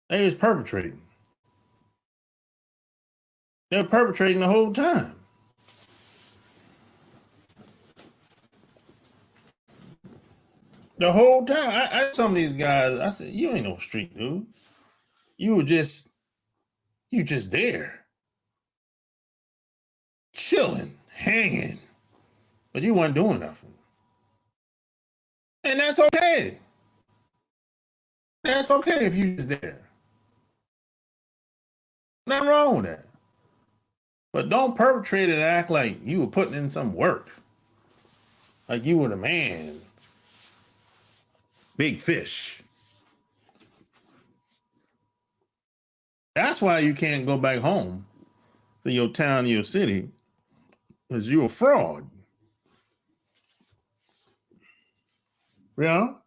S1: They was perpetrating. They're perpetrating the whole time. The whole time. I some of these guys, I said, you ain't no street dude. You were just You just there, chilling, hanging, but you weren't doing nothing. And that's okay. That's okay if you just there. Nothing wrong with that. But don't perpetrate it and act like you were putting in some work. Like you were the man. Big fish. That's why you can't go back home to your town, your city, because you're a fraud. You know?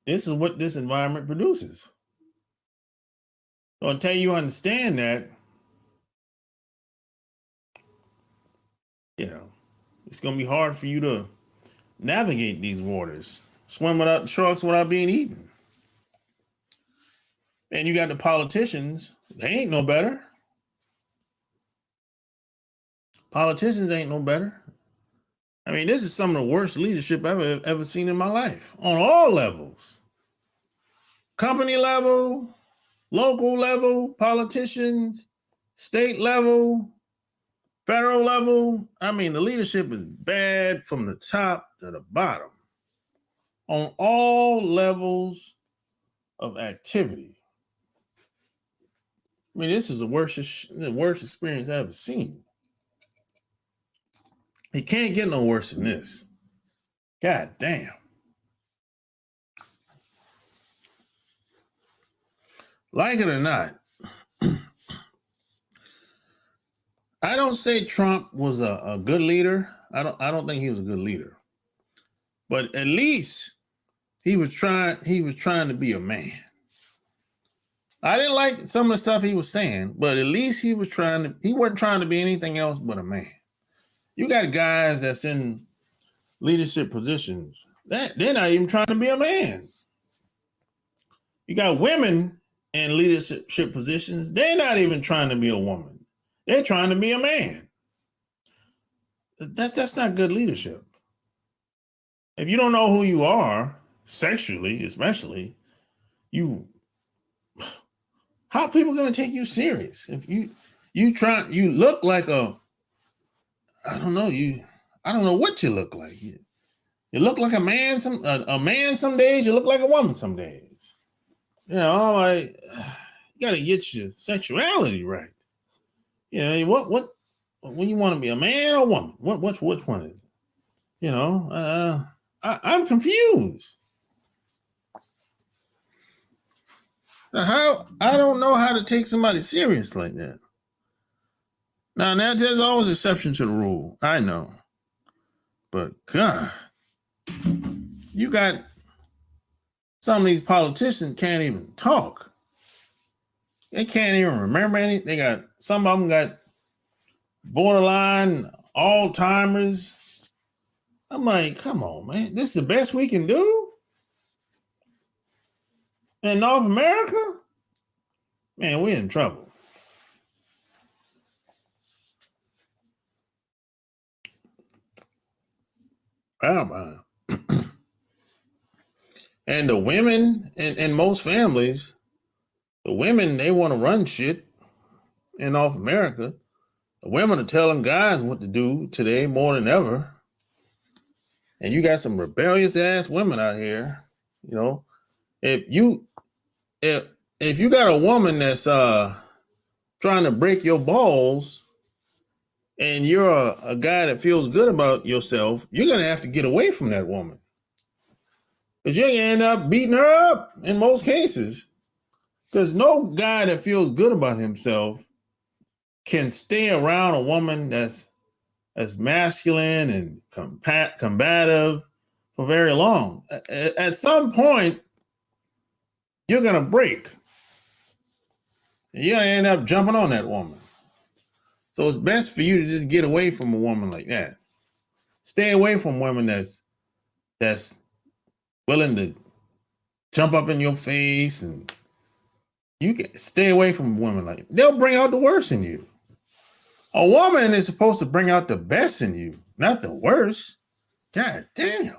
S1: This is what this environment produces. So until you understand that, you know, it's going to be hard for you to navigate these waters, swim without the sharks without being eaten. And you got the politicians, they ain't no better. Politicians ain't no better. I mean, this is some of the worst leadership I've ever seen in my life on all levels. Company level, local level, politicians, state level, federal level. I mean, the leadership is bad from the top to the bottom on all levels of activity. I mean, this is the worst experience I've ever seen. It can't get no worse than this. God damn. Like it or not, I don't say Trump was a good leader. I don't think he was a good leader. But at least he was trying to be a man. I didn't like some of the stuff he was saying, but at least he wasn't trying to be anything else but a man. You got guys that's in leadership positions that they're not even trying to be a man. You got women in leadership positions, they're not even trying to be a woman. They're trying to be a man. That's not good leadership. If you don't know who you are, sexually especially, how are people going to take you serious? If you look like I don't know what you look like. You look like a man a man some days, you look like a woman some days. You know, I'm like, you got to get your sexuality right. You know, when you want to be a man or a woman, which one is it? You know, I'm confused. I don't know how to take somebody serious like that. Now there's always exception to the rule. I know. But God, you got some of these politicians can't even talk. They can't even remember anything. Some of them got borderline Alzheimer's. I'm like, come on, man. This is the best we can do? In North America? Man, we're in trouble. Oh, man. And the women in most families, the women, they want to run shit in North America. The women are telling guys what to do today more than ever. And you got some rebellious ass women out here. You know, if you got a woman that's trying to break your balls, and you're a guy that feels good about yourself, you're gonna have to get away from that woman, because you're gonna end up beating her up in most cases. Because no guy that feels good about himself can stay around a woman that's masculine and combative for very long. At some point, you're gonna break. You're gonna end up jumping on that woman. So it's best for you to just get away from a woman like that. Stay away from women that's willing to jump up in your face, and you can stay away from women like that. They'll bring out the worst in you. A woman is supposed to bring out the best in you, not the worst. God damn.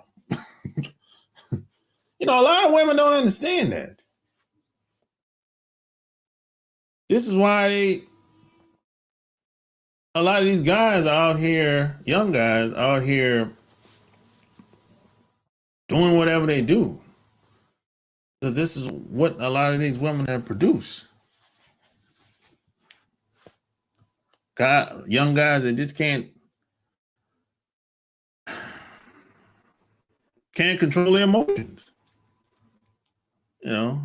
S1: You know, a lot of women don't understand that. This is why a lot of these guys are out here, young guys out here doing whatever they do. Because this is what a lot of these women have produced. Young guys that just can't control their emotions, you know.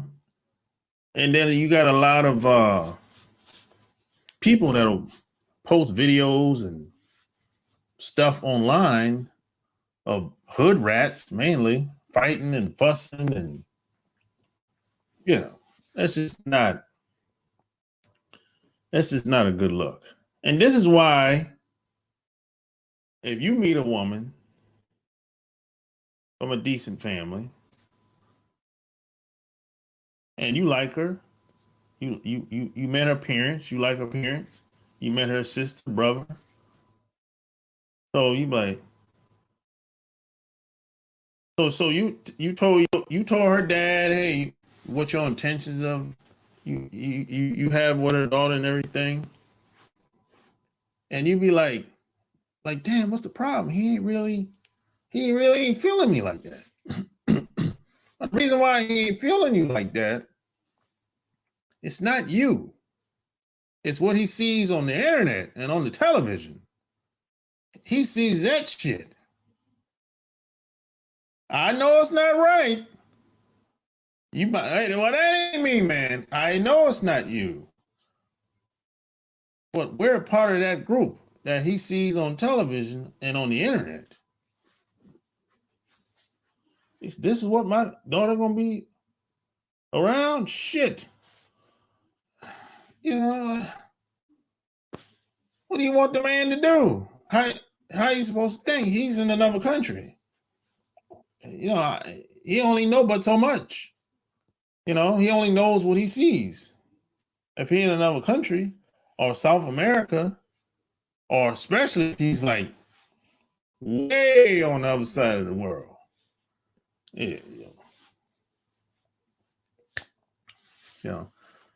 S1: And then you got a lot of people that'll post videos and stuff online of hood rats mainly fighting and fussing, and that's just not a good look. And this is why if you meet a woman from a decent family and you like her, you met her parents, you like her parents, you met her sister, brother. So you like, so you told her dad, hey, what your intentions of you have with her daughter and everything, and you be like, damn, what's the problem? He really ain't feeling me like that. The reason why he ain't feeling you like that, it's not you. It's what he sees on the internet and on the television. He sees that shit. I know it's not right. Well, that ain't me, man. I know it's not you. But we're a part of that group that he sees on television and on the internet. This is what my daughter gonna be around? Shit. You know, what do you want the man to do? How you supposed to think? He's in another country. He only know but so much. He only knows what he sees. If he in another country or South America, or especially if he's like way on the other side of the world. Yeah,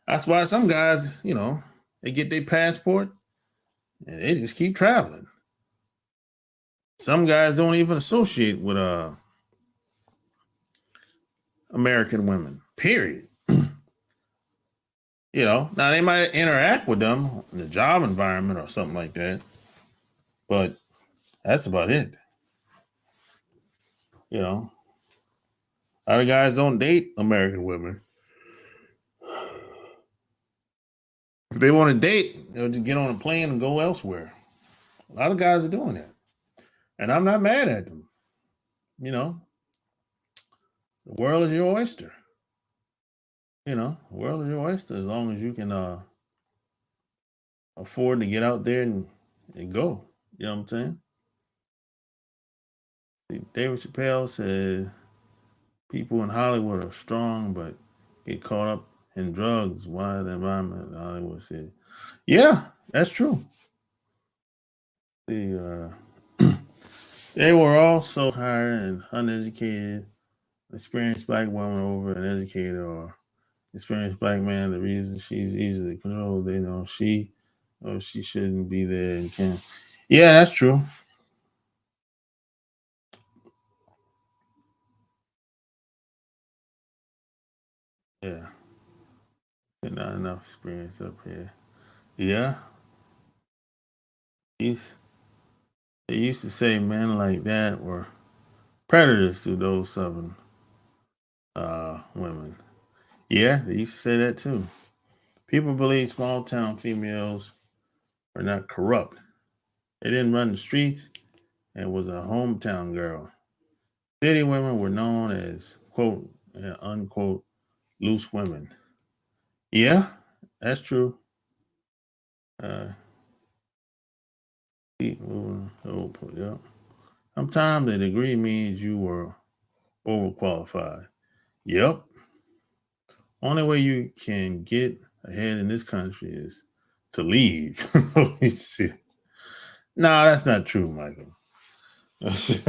S1: that's why some guys, they get their passport and they just keep traveling. Some guys don't even associate with American women, period. Now they might interact with them in the job environment or something like that, but that's about it. Other guys don't date American women. If they want to date, they'll just get on a plane and go elsewhere. A lot of guys are doing that, and I'm not mad at them. The world is your oyster. The world is your oyster as long as you can afford to get out there and go. You know what I'm saying? David Chappelle said people in Hollywood are strong, but get caught up in drugs. Why the environment in Hollywood said, yeah, that's true. They were also hiring an uneducated, experienced black woman over an educated or experienced black man. The reason she's easily controlled, they know she shouldn't be there and can. Yeah, that's true. Yeah, not enough experience up here. Yeah, they used to say men like that were predators to those Southern women. Yeah, they used to say that too. People believe small town females are not corrupt. They didn't run the streets and was a hometown girl. City women were known as quote and unquote loose women. Yeah, that's true. Uh, keep moving. Yeah. Sometimes the degree means you were overqualified. Yep. Only way you can get ahead in this country is to leave. Holy shit. No, that's not true, Michael. It's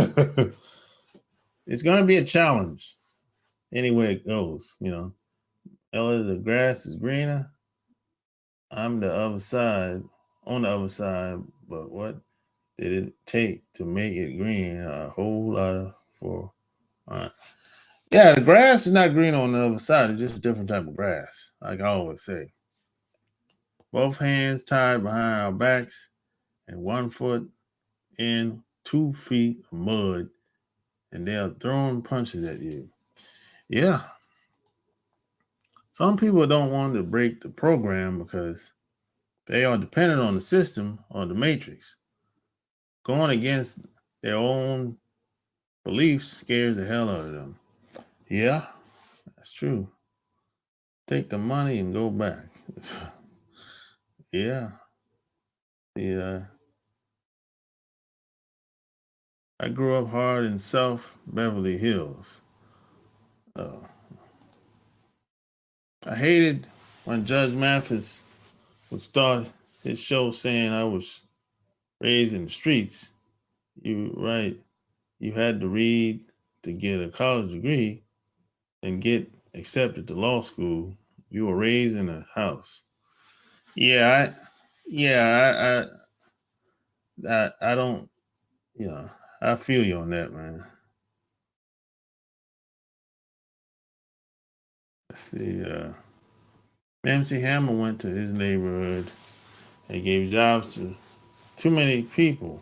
S1: going to be a challenge anywhere it goes. Ella, the grass is greener I'm the other side, on the other side, but what did it take to make it green? A whole lot of for. Yeah, the grass is not green on the other side. It's just a different type of grass, like I always say. Both hands tied behind our backs and 1 foot in 2 feet of mud, and they are throwing punches at you. Yeah, some people don't want to break the program because they are dependent on the system or the matrix. Going against their own beliefs scares the hell out of them. Yeah, that's true. Take the money and go back. Yeah. Yeah. I grew up hard in South Beverly Hills. Uh, I hated when Judge Mathis would start his show saying I was raised in the streets. You right. You had to read to get a college degree and get accepted to law school. You were raised in a house. Yeah, I don't. You know, I feel you on that, man. Let's see. MC Hammer went to his neighborhood and gave jobs to too many people.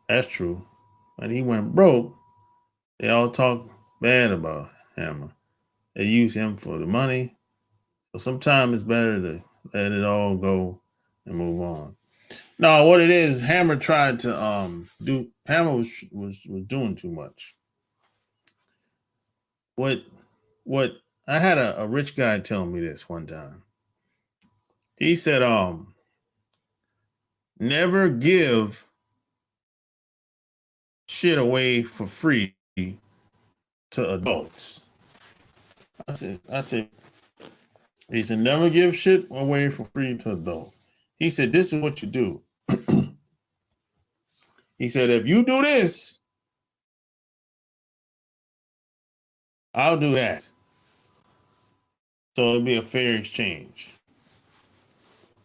S1: That's true. When he went broke, they all talk bad about Hammer. They use him for the money. So sometimes it's better to let it all go and move on. No, what it is, Hammer tried to do. Hammer was doing too much. What what I had a rich guy tell me this one time. He said, never give shit away for free to adults. I said, he said, never give shit away for free to adults. He said, this is what you do. He said, if you do this, I'll do that. So it'll be a fair exchange.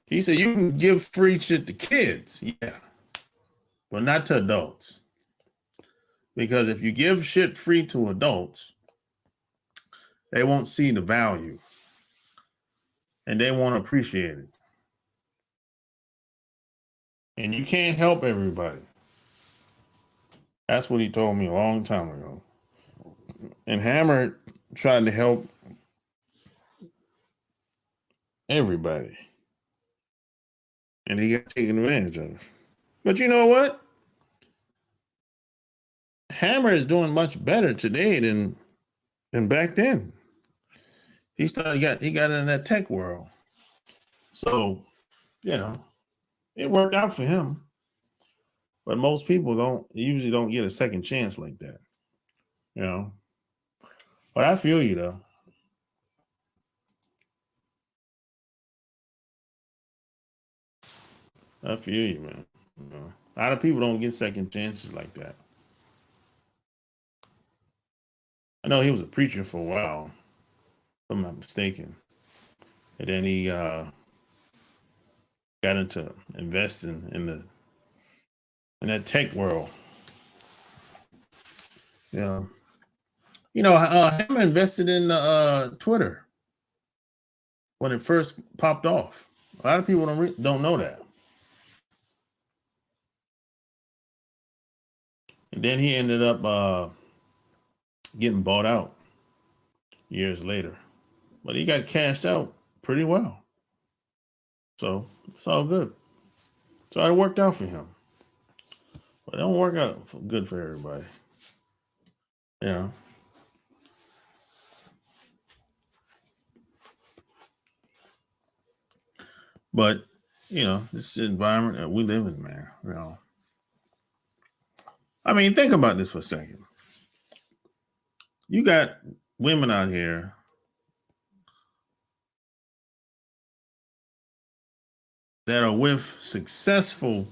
S1: He said, you can give free shit to kids, yeah, but not to adults. Because if you give shit free to adults, they won't see the value and they won't appreciate it. And you can't help everybody. That's what he told me a long time ago. And Hammer tried to help everybody. And he got taken advantage of. But you know what? Hammer is doing much better today than back then. He got in that tech world. So, you know, it worked out for him. But most people usually don't get a second chance like that. You know. But I feel you though. I feel you, man. You know, a lot of people don't get second chances like that. I know he was a preacher for a while, if I'm not mistaken. And then he got into investing in that tech world. Yeah. You know, him invested in Twitter when it first popped off. A lot of people don't know that. And then he ended up getting bought out years later, but he got cashed out pretty well. So it's all good. So it worked out for him, but it don't work out good for everybody. You know. But you know, this environment that we live in, man. You know, I mean, think about this for a second. You got women out here that are with successful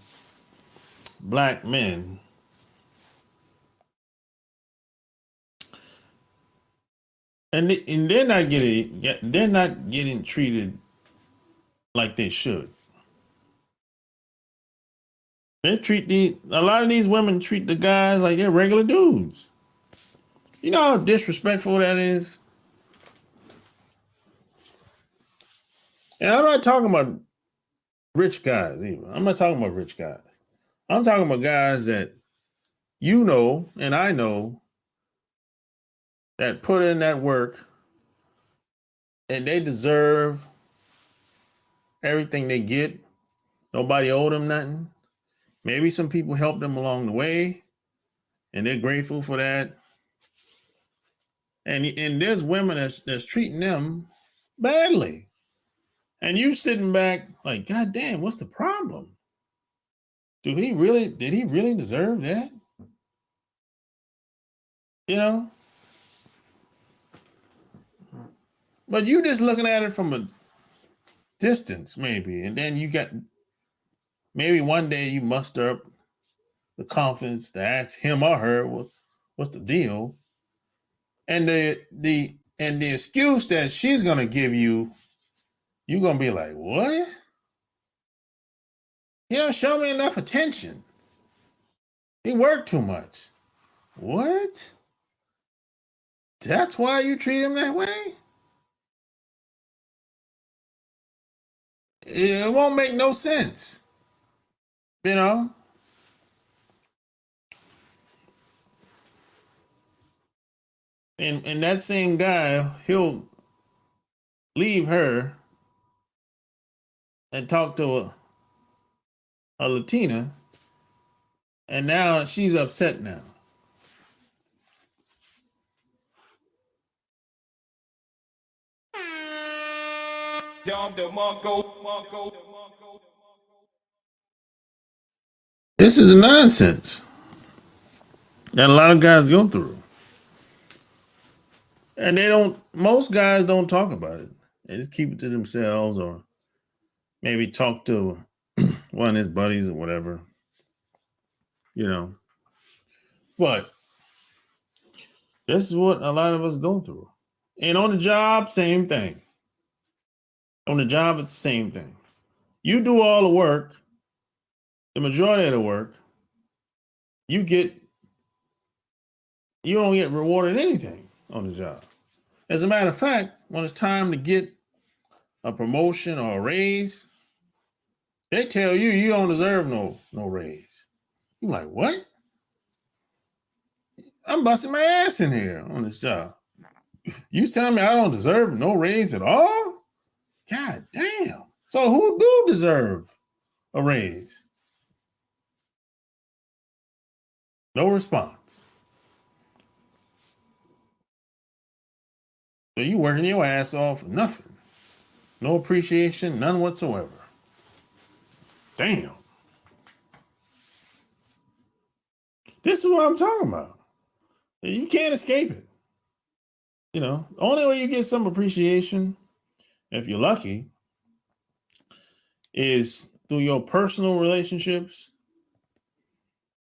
S1: black men, and they're not getting treated like they should. A lot of these women treat the guys like they're regular dudes. You know how disrespectful that is? And I'm not talking about rich guys either. I'm not talking about rich guys. I'm talking about guys that you know and I know that put in that work and they deserve everything they get. Nobody owed them nothing. Maybe some people helped them along the way and they're grateful for that. And there's women that's treating them badly. And you sitting back like, God damn, what's the problem? Did he really deserve that? You know? But you just looking at it from a distance, maybe. And then you got maybe one day you muster up the confidence to ask him or her what's the deal. And the excuse that she's gonna give you, you're gonna be like, what? He don't show me enough attention. He worked too much. What? That's why you treat him that way? It won't make no sense. You know? And that same guy, he'll leave her and talk to a Latina, and now she's upset now. This is nonsense that a lot of guys go through. And most guys don't talk about it. They just keep it to themselves or maybe talk to one of his buddies or whatever, you know. But this is what a lot of us go through. And on the job, same thing. On the job, it's the same thing. You do all the work, the majority of the work, you don't get rewarded anything on the job. As a matter of fact, when it's time to get a promotion or a raise, they tell you you don't deserve no raise. You're like, what? I'm busting my ass in here on this job. You telling me I don't deserve no raise at all? God damn. So who do deserve a raise? No response. So you working your ass off for nothing. No appreciation, none whatsoever. Damn. This is what I'm talking about. You can't escape it. You know, the only way you get some appreciation, if you're lucky, is through your personal relationships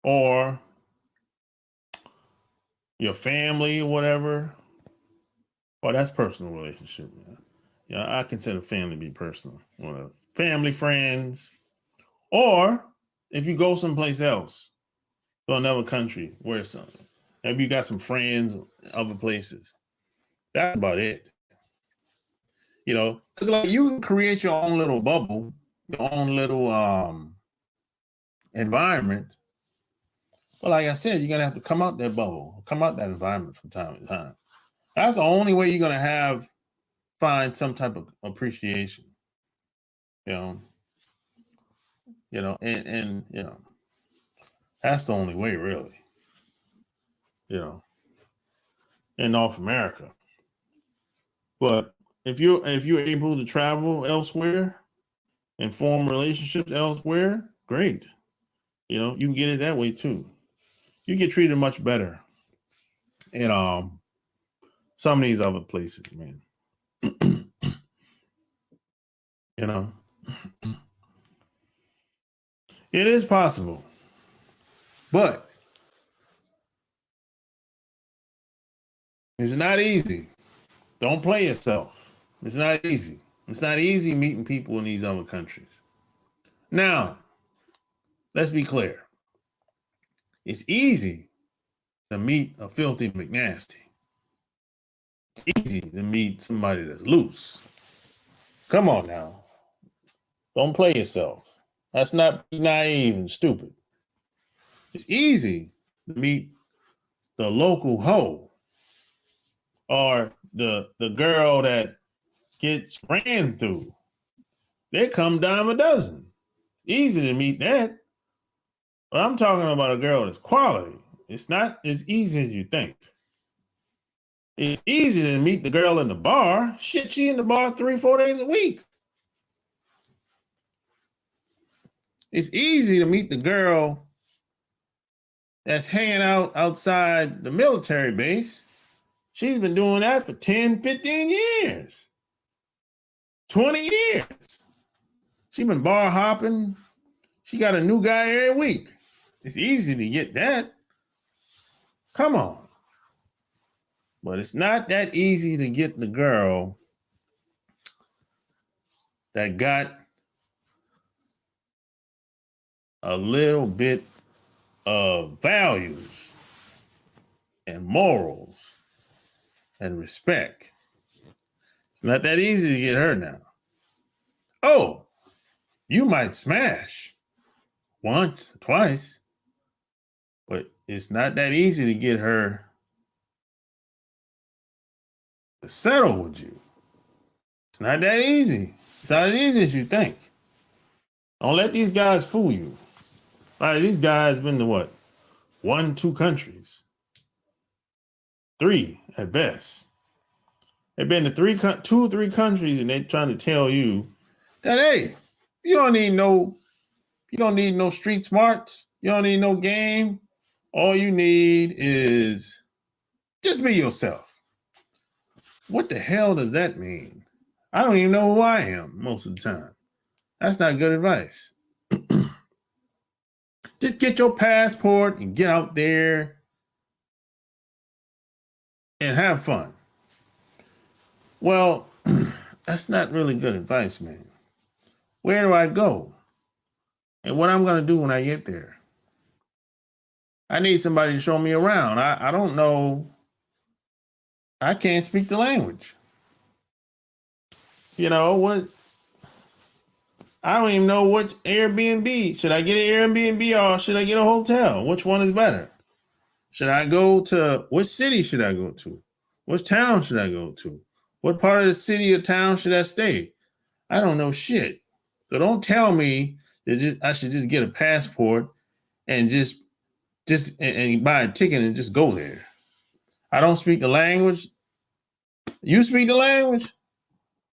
S1: or your family or whatever. Well, that's personal relationship. Yeah, I consider family to be personal. Family, friends, or if you go someplace else, to another country where something, maybe you got some friends, other places. That's about it. You know, because like you can create your own little bubble, your own little environment. But like I said, you're gonna have to come out that bubble, come out that environment from time to time. That's the only way you're gonna find some type of appreciation. You know, and you know, that's the only way, really. You know, in North America. But if you're able to travel elsewhere and form relationships elsewhere, great. You know, you can get it that way too. You get treated much better in some of these other places, man. You know, it is possible, but it's not easy. Don't play yourself. It's not easy. It's not easy meeting people in these other countries. Now, let's be clear. It's easy to meet a filthy McNasty. It's easy to meet somebody that's loose. Come on now. Don't play yourself. That's not naive and stupid. It's easy to meet the local hoe or the girl that gets ran through. They come dime a dozen. It's easy to meet that. But I'm talking about a girl that's quality. It's not as easy as you think. It's easy to meet the girl in the bar. Shit, she in the bar 3-4 days a week. It's easy to meet the girl that's hanging out outside the military base. She's been doing that for 10, 15 years, 20 years. She's been bar hopping. She got a new guy every week. It's easy to get that. Come on. But it's not that easy to get the girl that got a little bit of values and morals and respect. It's not that easy to get her now. Oh, you might smash once, twice, but it's not that easy to get her to settle with you. It's not that easy. It's not as easy as you think. Don't let these guys fool you. Like, these guys been to what? 1, 2 countries. 3 at best. They've been to 2 or 3 countries, and they're trying to tell you that, hey, you don't need no street smarts. You don't need no game. All you need is just be yourself. What the hell does that mean? I don't even know who I am most of the time. That's not good advice. Just get your passport and get out there and have fun. Well, that's not really good advice, man. Where do I go? And what I'm going to do when I get there? I need somebody to show me around. I don't know. I can't speak the language. You know what? I don't even know which Airbnb. Should I get an Airbnb or should I get a hotel? Which one is better? Should I go to, which city should I go to? Which town should I go to? What part of the city or town should I stay? I don't know shit. So don't tell me that I should just get a passport and just and buy a ticket and just go there. I don't speak the language. You speak the language?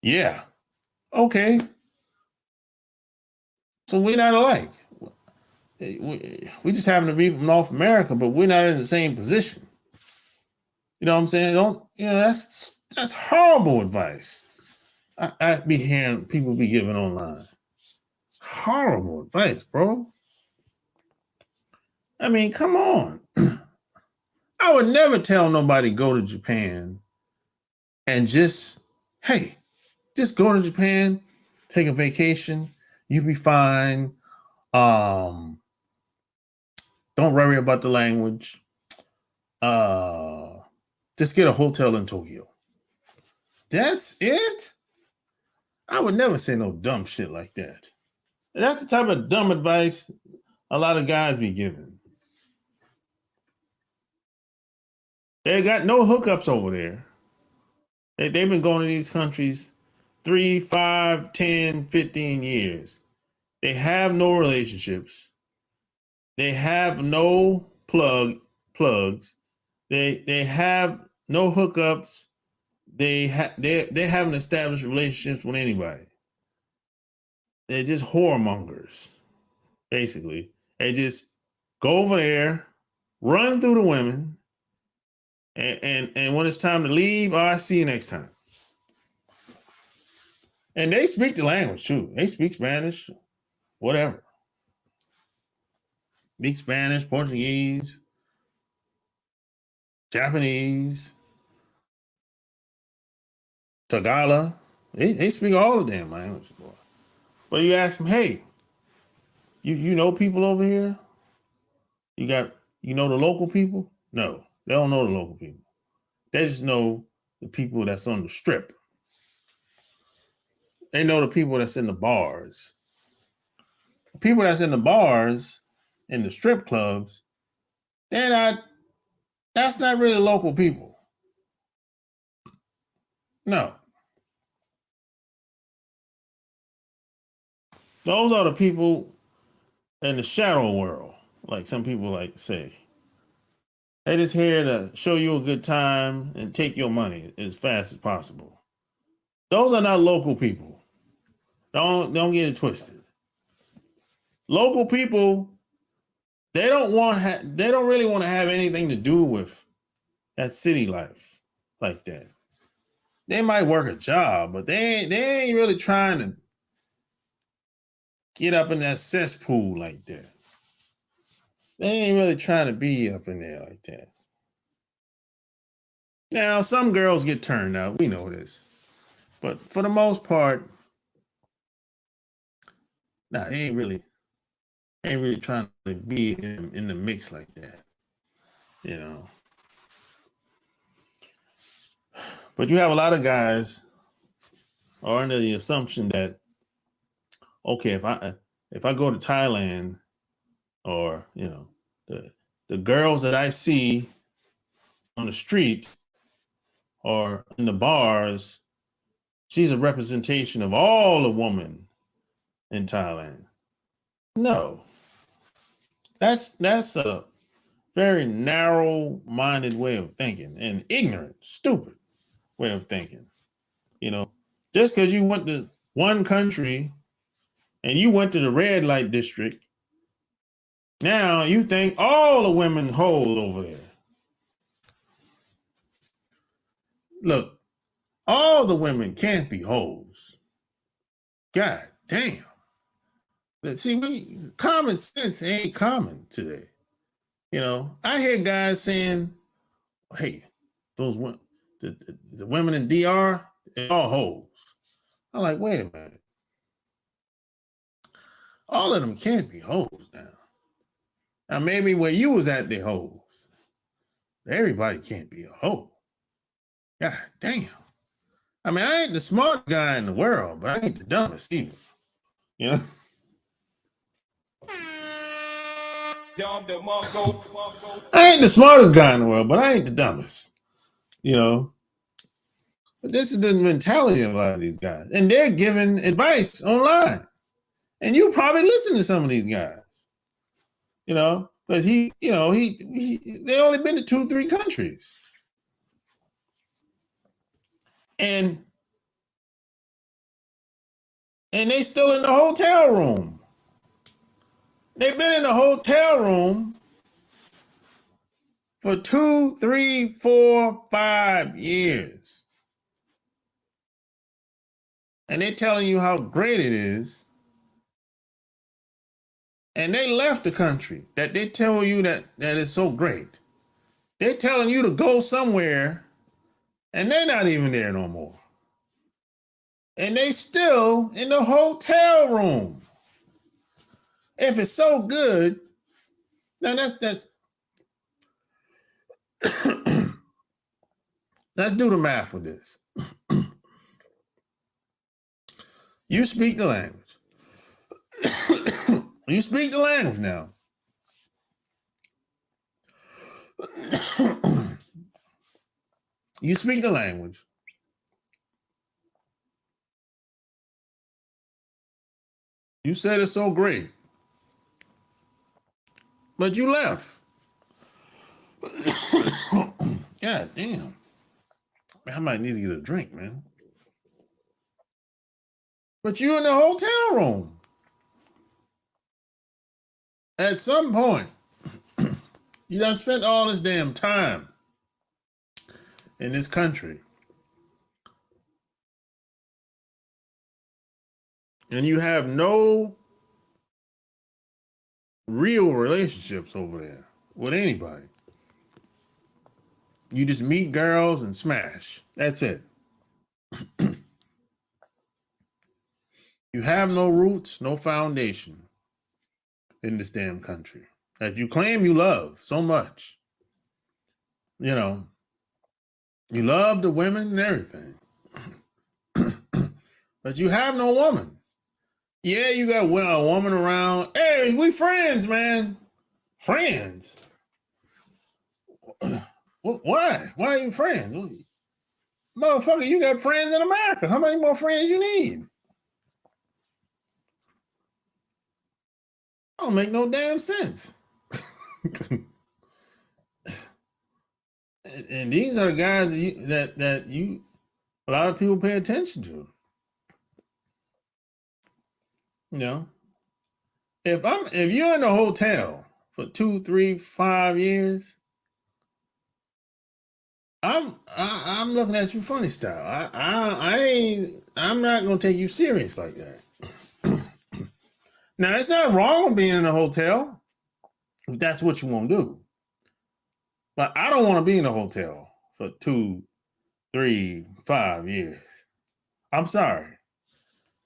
S1: Yeah. Okay. So we're not alike. We just happen to be from North America, but we're not in the same position. You know what I'm saying? That's horrible advice. I be hearing people be giving online. Horrible advice, bro. I mean, come on. I would never tell nobody go to Japan and just go to Japan, take a vacation, you be fine. Don't worry about the language. Just get a hotel in Tokyo. That's it? I would never say no dumb shit like that. And that's the type of dumb advice a lot of guys be giving. They got no hookups over there. They've been going to these countries 3, 5, 10, 15 years. They have no relationships. They have no plugs. They have no hookups. They haven't established relationships with anybody. They're just whoremongers, basically. They just go over there, run through the women, and when it's time to leave, I'll see you next time. And they speak the language too. They speak Spanish, whatever. Speak Spanish, Portuguese, Japanese, Tagalog. They speak all the damn language, boy. But you ask them, hey, you know people over here? You know the local people? No, they don't know the local people. They just know the people that's on the strip. They know the people that's in the bars. The people that's in the bars, in the strip clubs, that's not really local people. No. Those are the people in the shadow world, like some people like to say. They just here to show you a good time and take your money as fast as possible. Those are not local people. Don't get it twisted. Local people, they don't really want to have anything to do with that city life like that. They might work a job, but they ain't really trying to get up in that cesspool like that. They ain't really trying to be up in there like that. Now, some girls get turned out. We know this. But for the most part, nah, they ain't really trying to be in the mix like that. You know. But you have a lot of guys are under the assumption that, okay, if I go to Thailand, or the girls that I see on the street or in the bars, she's a representation of all the women in Thailand. No, that's a very narrow-minded way of thinking, and ignorant, stupid way of thinking. Just because you went to one country and you went to the red light district, now you think all the women hold over there. Look, all the women can't be hoes. God damn. See, common sense ain't common today. I hear guys saying, hey, those women, the women in DR, they're all hoes. I'm like, wait a minute. All of them can't be hoes now. Now, maybe where you was at, they hoes. Everybody can't be a hoe. God damn. I mean, I ain't the smartest guy in the world, but I ain't the dumbest either. I ain't the smartest guy in the world, but I ain't the dumbest. But this is the mentality of a lot of these guys. And they're giving advice online. And you probably listen to some of these guys. Because they only been to 2-3 countries. And they still in the hotel room. They've been in the hotel room for 2, 3, 4, 5 years. And they're telling you how great it is. And they left the country that they tell you that is so great. They're telling you to go somewhere, and they're not even there no more. And they still in the hotel room. If it's so good, then that's let's do the math with this. You speak the language. You speak the language now. You speak the language. You said it's so great. But you left. God damn. I might need to get a drink, man. But you're in the hotel room. At some point, you done spent all this damn time in this country. And you have no real relationships over there with anybody. You just meet girls and smash. That's it. You have no roots, no foundation in this damn country that you claim you love so much. You know, you love the women and everything, but you have no woman. Yeah, you got a woman around. Hey, we friends, man. Friends. Why? Why are you friends? Motherfucker, you got friends in America. How many more friends you need? Don't make no damn sense. And these are the guys that you a lot of people pay attention to. You know, if you're in a hotel for 2, 3, 5 years, I'm looking at you funny style. I'm not gonna take you serious like that. Now, it's not wrong with being in a hotel if that's what you want to do. But I don't want to be in a hotel for 2, 3, 5 years. I'm sorry.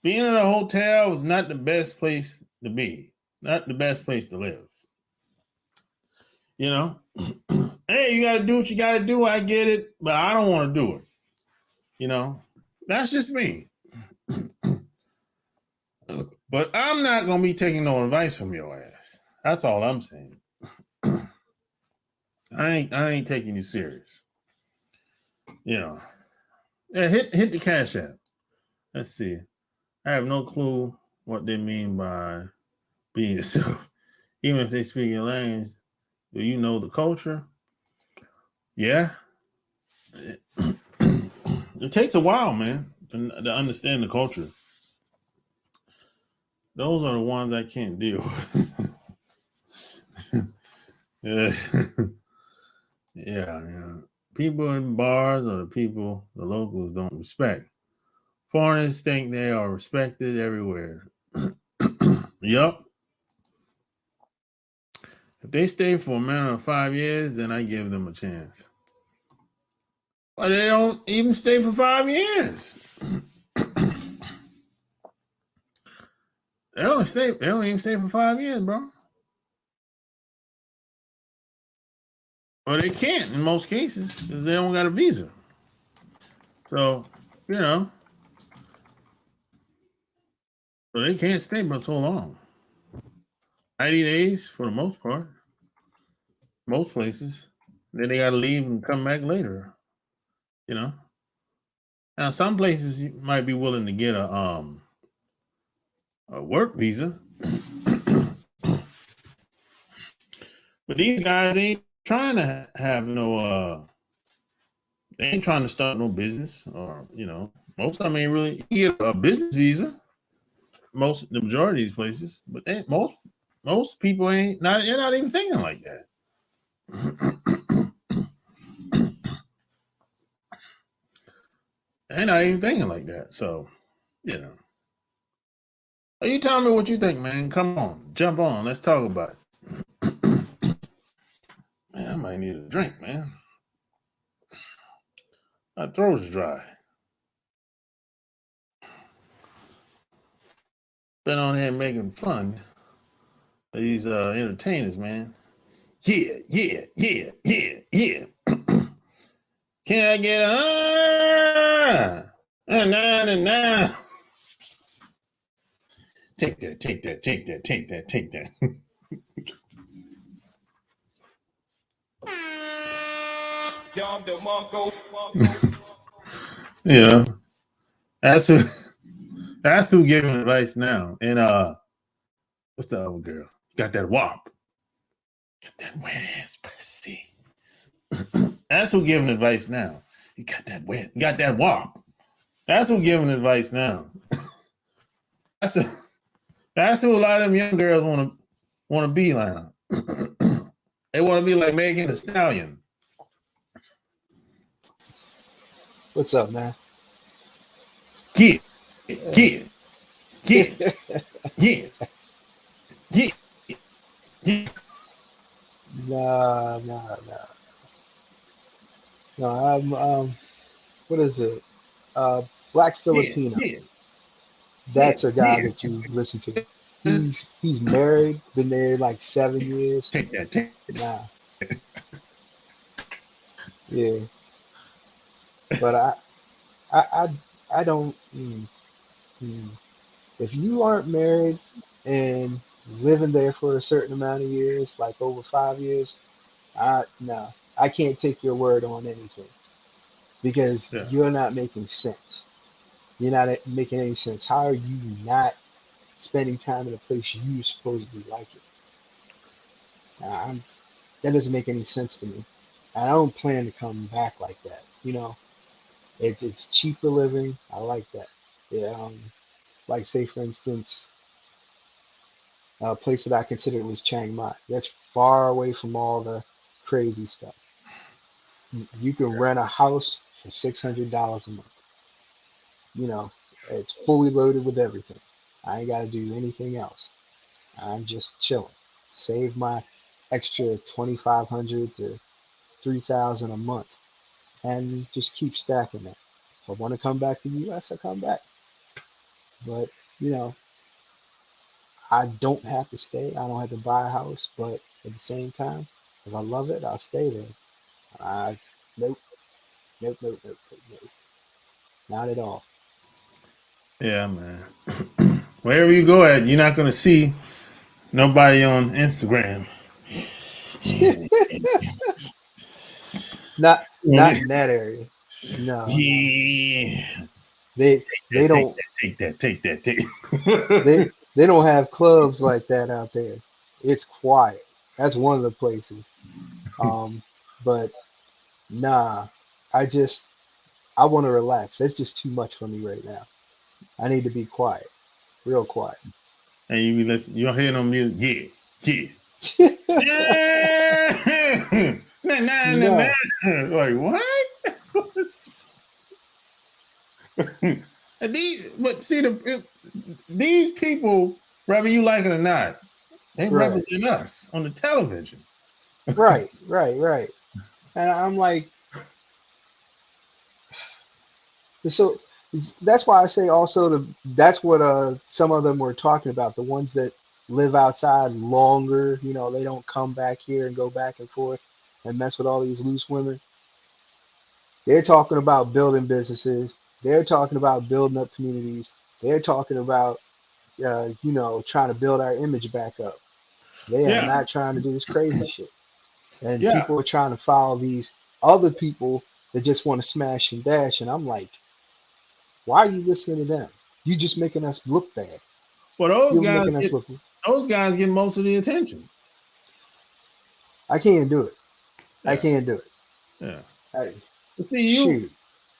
S1: Being in a hotel is not the best place to be, not the best place to live. You know, hey, you got to do what you got to do. I get it, but I don't want to do it. You know, that's just me. But I'm not going to be taking no advice from your ass. That's all I'm saying. I ain't taking you serious. You know, yeah, hit the Cash App. Let's see. I have no clue what they mean by being yourself. Even if they speak your language, do you know the culture? Yeah. It takes a while, man, to understand the culture. Those are the ones I can't deal with. Yeah. Yeah. People in bars are the people the locals don't respect. Foreigners think they are respected everywhere. Yup. If they stay for a minimum of 5 years, then I give them a chance. But they don't even stay for 5 years. They don't even stay for 5 years, bro. Well, they can't in most cases because they don't got a visa. So, you know, so they can't stay but so long. 90 days for the most part. Most places. Then they got to leave and come back later. You know. Now, some places you might be willing to get a work visa. But these guys ain't trying to have no they ain't trying to start no business, or you know, most of them ain't really. You get a business visa, the majority of these places, but most people they're not even thinking like that. They're not even thinking like that. So, you know. You tell me what you think, man. Come on, jump on. Let's talk about it. Man, I might need a drink, man. My throat is dry. Been on here making fun of these entertainers, man. Yeah. Can I get a Take that. Yeah, that's who giving advice now. And what's the other girl? Got that wop. Got that wet ass pussy. That's who giving advice now. You got that wop. That's who giving advice now. That's who a lot of them young girls want to be like. They want to be like Megan Thee Stallion.
S2: What's up, man?
S1: Yeah.
S2: Nah. No, I'm what is it? Black Filipino. That's a guy that you listen to. He's married, been there like 7 years.
S1: Take that. Take
S2: Nah, yeah, but I, I, I don't. Mm. If you aren't married and living there for a certain amount of years, like over 5 years, no, I can't take your word on anything because
S1: yeah.
S2: you're not making sense. You're not making any sense. How are you not spending time in a place you supposedly like it? I'm, that doesn't make any sense to me. I don't plan to come back like that. It's cheaper living. I like that. Yeah, like say for instance, a place that I considered was Chiang Mai. That's far away from all the crazy stuff. You can rent a house for $600 a month. You know, it's fully loaded with everything. I ain't got to do anything else. I'm just chilling. Save my extra 2,500 to 3,000 a month, and just keep stacking that. If I want to come back to the U.S., I come back. But you know, I don't have to stay. I don't have to buy a house. But at the same time, if I love it, I'll stay there. I nope, nope. Not at all.
S1: Yeah, man. Wherever you go at, you're not gonna see nobody on Instagram.
S2: not
S1: Well,
S2: not in that area. No, no.
S1: yeah.
S2: They they
S1: Take
S2: don't
S1: that, take that, take that, take
S2: they
S1: that.
S2: they don't have clubs like that out there. It's quiet. That's one of the places. But nah, I just I want to relax. That's just too much for me right now. I need to be quiet, real quiet.
S1: And you be listening, you don't hear no music. Yeah, yeah. Nah, nah, nah,
S2: No,
S1: nah. Like what? And but see these people, whether you like it or not, they
S2: right,
S1: represent us on the television.
S2: right. And I'm like, so that's why I say also that's what some of them were talking about. The ones that live outside longer, they don't come back here and go back and forth and mess with all these loose women. They're talking about building businesses. They're talking about building up communities. They're talking about trying to build our image back up. They are
S1: Yeah,
S2: not trying to do this crazy shit. And
S1: yeah.
S2: people are trying to follow these other people that just want to smash and dash. And I'm like, why are you listening to them? You just making us look bad.
S1: Well,
S2: You're making us look.
S1: those guys get most of the attention.
S2: I can't do it. I
S1: Yeah,
S2: can't do it.
S1: yeah.
S2: I,
S1: But see,
S2: shoot.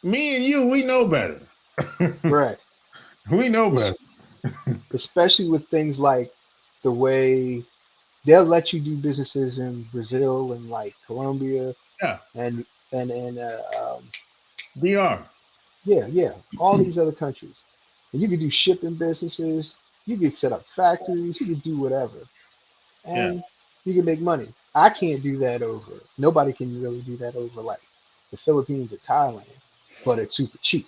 S1: me and you, we know better.
S2: Right.
S1: We know better.
S2: Es- Especially with things like the way they'll let you do businesses in Brazil and like Colombia
S1: Yeah,
S2: and
S1: DR.
S2: yeah, all these other countries. And you could do shipping businesses, you could set up factories, you could do whatever,
S1: Yeah,
S2: and you can make money. I can't do that over. Nobody can really do that over like the Philippines or Thailand, but it's super cheap.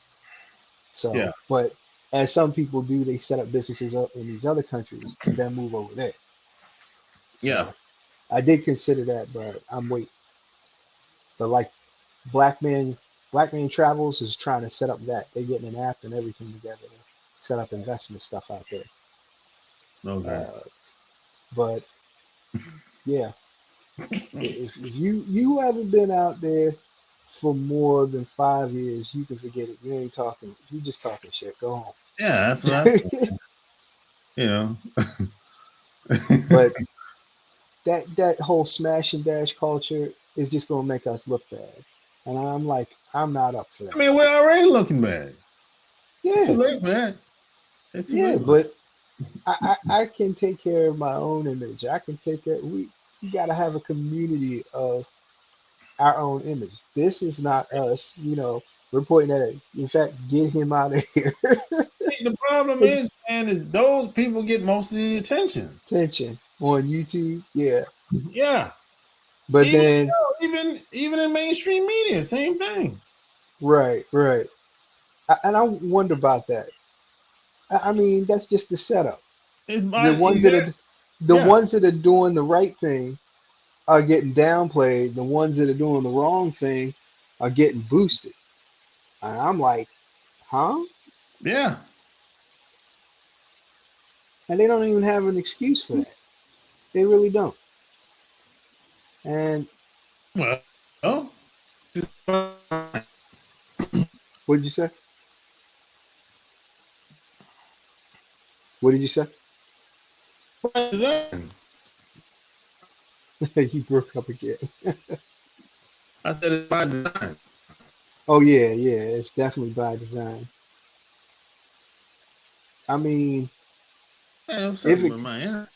S1: yeah,
S2: So, but as some people do, they set up businesses up in these other countries and then move over there.
S1: yeah,
S2: So I did consider that, but I'm waiting. But like Black Man, Black Man Travels is trying to set up that. They're getting an app and everything together to set up investment stuff out there.
S1: okay.
S2: Uh, but yeah, if you haven't been out there for more than 5 years, you can forget it. You ain't talking. You just talking shit. Go
S1: Yeah, that's what
S2: home.
S1: you know.
S2: But that whole smash and dash culture is just gonna make us look bad, and I'm like, I'm not up for
S1: I
S2: that.
S1: mean, we're already looking bad. It's too
S2: Yeah,
S1: late for that. It's too
S2: yeah,
S1: late for that.
S2: but I can take care of my own image. I can take care. We got to have a community of our own image. This is not us. We're pointing at it. In fact, get him out of here.
S1: The problem is, man, is those people get most of the attention.
S2: Attention on YouTube. Yeah,
S1: Yeah.
S2: but
S1: Even
S2: then
S1: even in mainstream media, same thing.
S2: right. And I wonder about that. I mean, that's just the setup.
S1: It's
S2: The
S1: by
S2: ones that
S1: exact.
S2: are the
S1: Yeah.
S2: ones that are doing the right thing are getting downplayed. The ones that are doing the wrong thing are getting boosted. And I'm like, huh?
S1: Yeah.
S2: And they don't even have an excuse for that. They really don't. And
S1: Well,
S2: what did you say? What did you say?
S1: design.
S2: You broke up again.
S1: I said it's by design.
S2: Oh yeah, yeah, it's definitely by design. I mean,
S1: Hey, what's up
S2: if it,
S1: with my internet?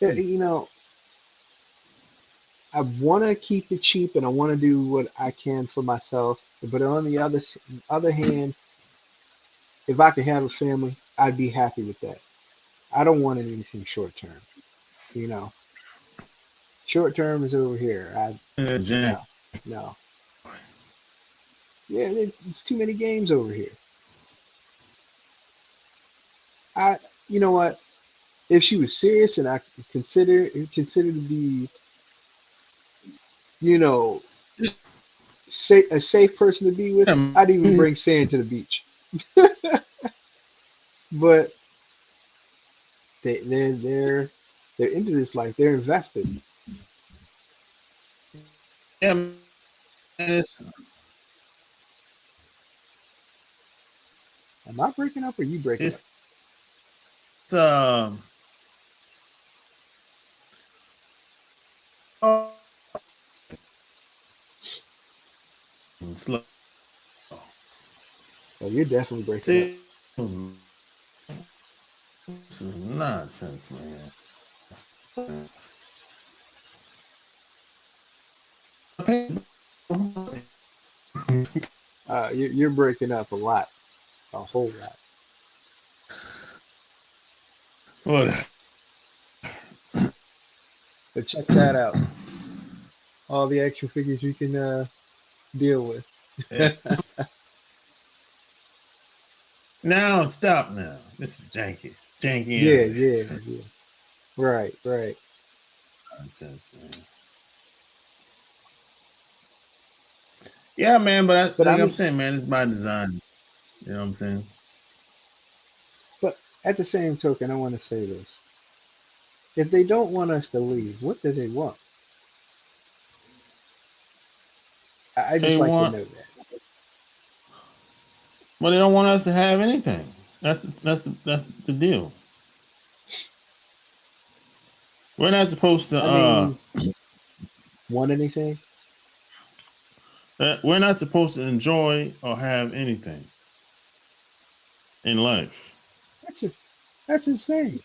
S2: you know, I want to keep it cheap and I want to do what I can for myself. But on the other hand, if I could have a family, I'd be happy with that. I don't want anything short term. You know, short term is over here.
S1: January.
S2: No, no. Yeah, it's too many games over here. I, you know what? If she was serious and I consider to be, you know, a safe person to be with, I'd even
S1: Yeah,
S2: bring sand to the beach. But they're into this life. They're invested.
S1: yeah, man,
S2: Am I breaking up or you breaking up?
S1: it's um oh, slow.
S2: Oh, you're definitely breaking up.
S1: See, this is nonsense, man.
S2: You're breaking up a lot, a whole lot.
S1: What?
S2: But check that out. All the action figures you can deal with.
S1: Yeah. Now stop. Now this is janky, janky
S2: Yeah,
S1: internet.
S2: yeah, yeah. Right, right.
S1: Nonsense, man. Yeah, man. But
S2: But I
S1: like I'm
S2: mean,
S1: saying, man, it's by design. You know what I'm saying?
S2: but at the same token, I want to say this. If they don't want us to leave, what do they want? I just
S1: They
S2: like to
S1: want,
S2: know that.
S1: well, they don't want us to have anything. That's the deal. We're not supposed to.
S2: I mean, want anything?
S1: We're not supposed to enjoy or have anything in life.
S2: That's a, that's insane.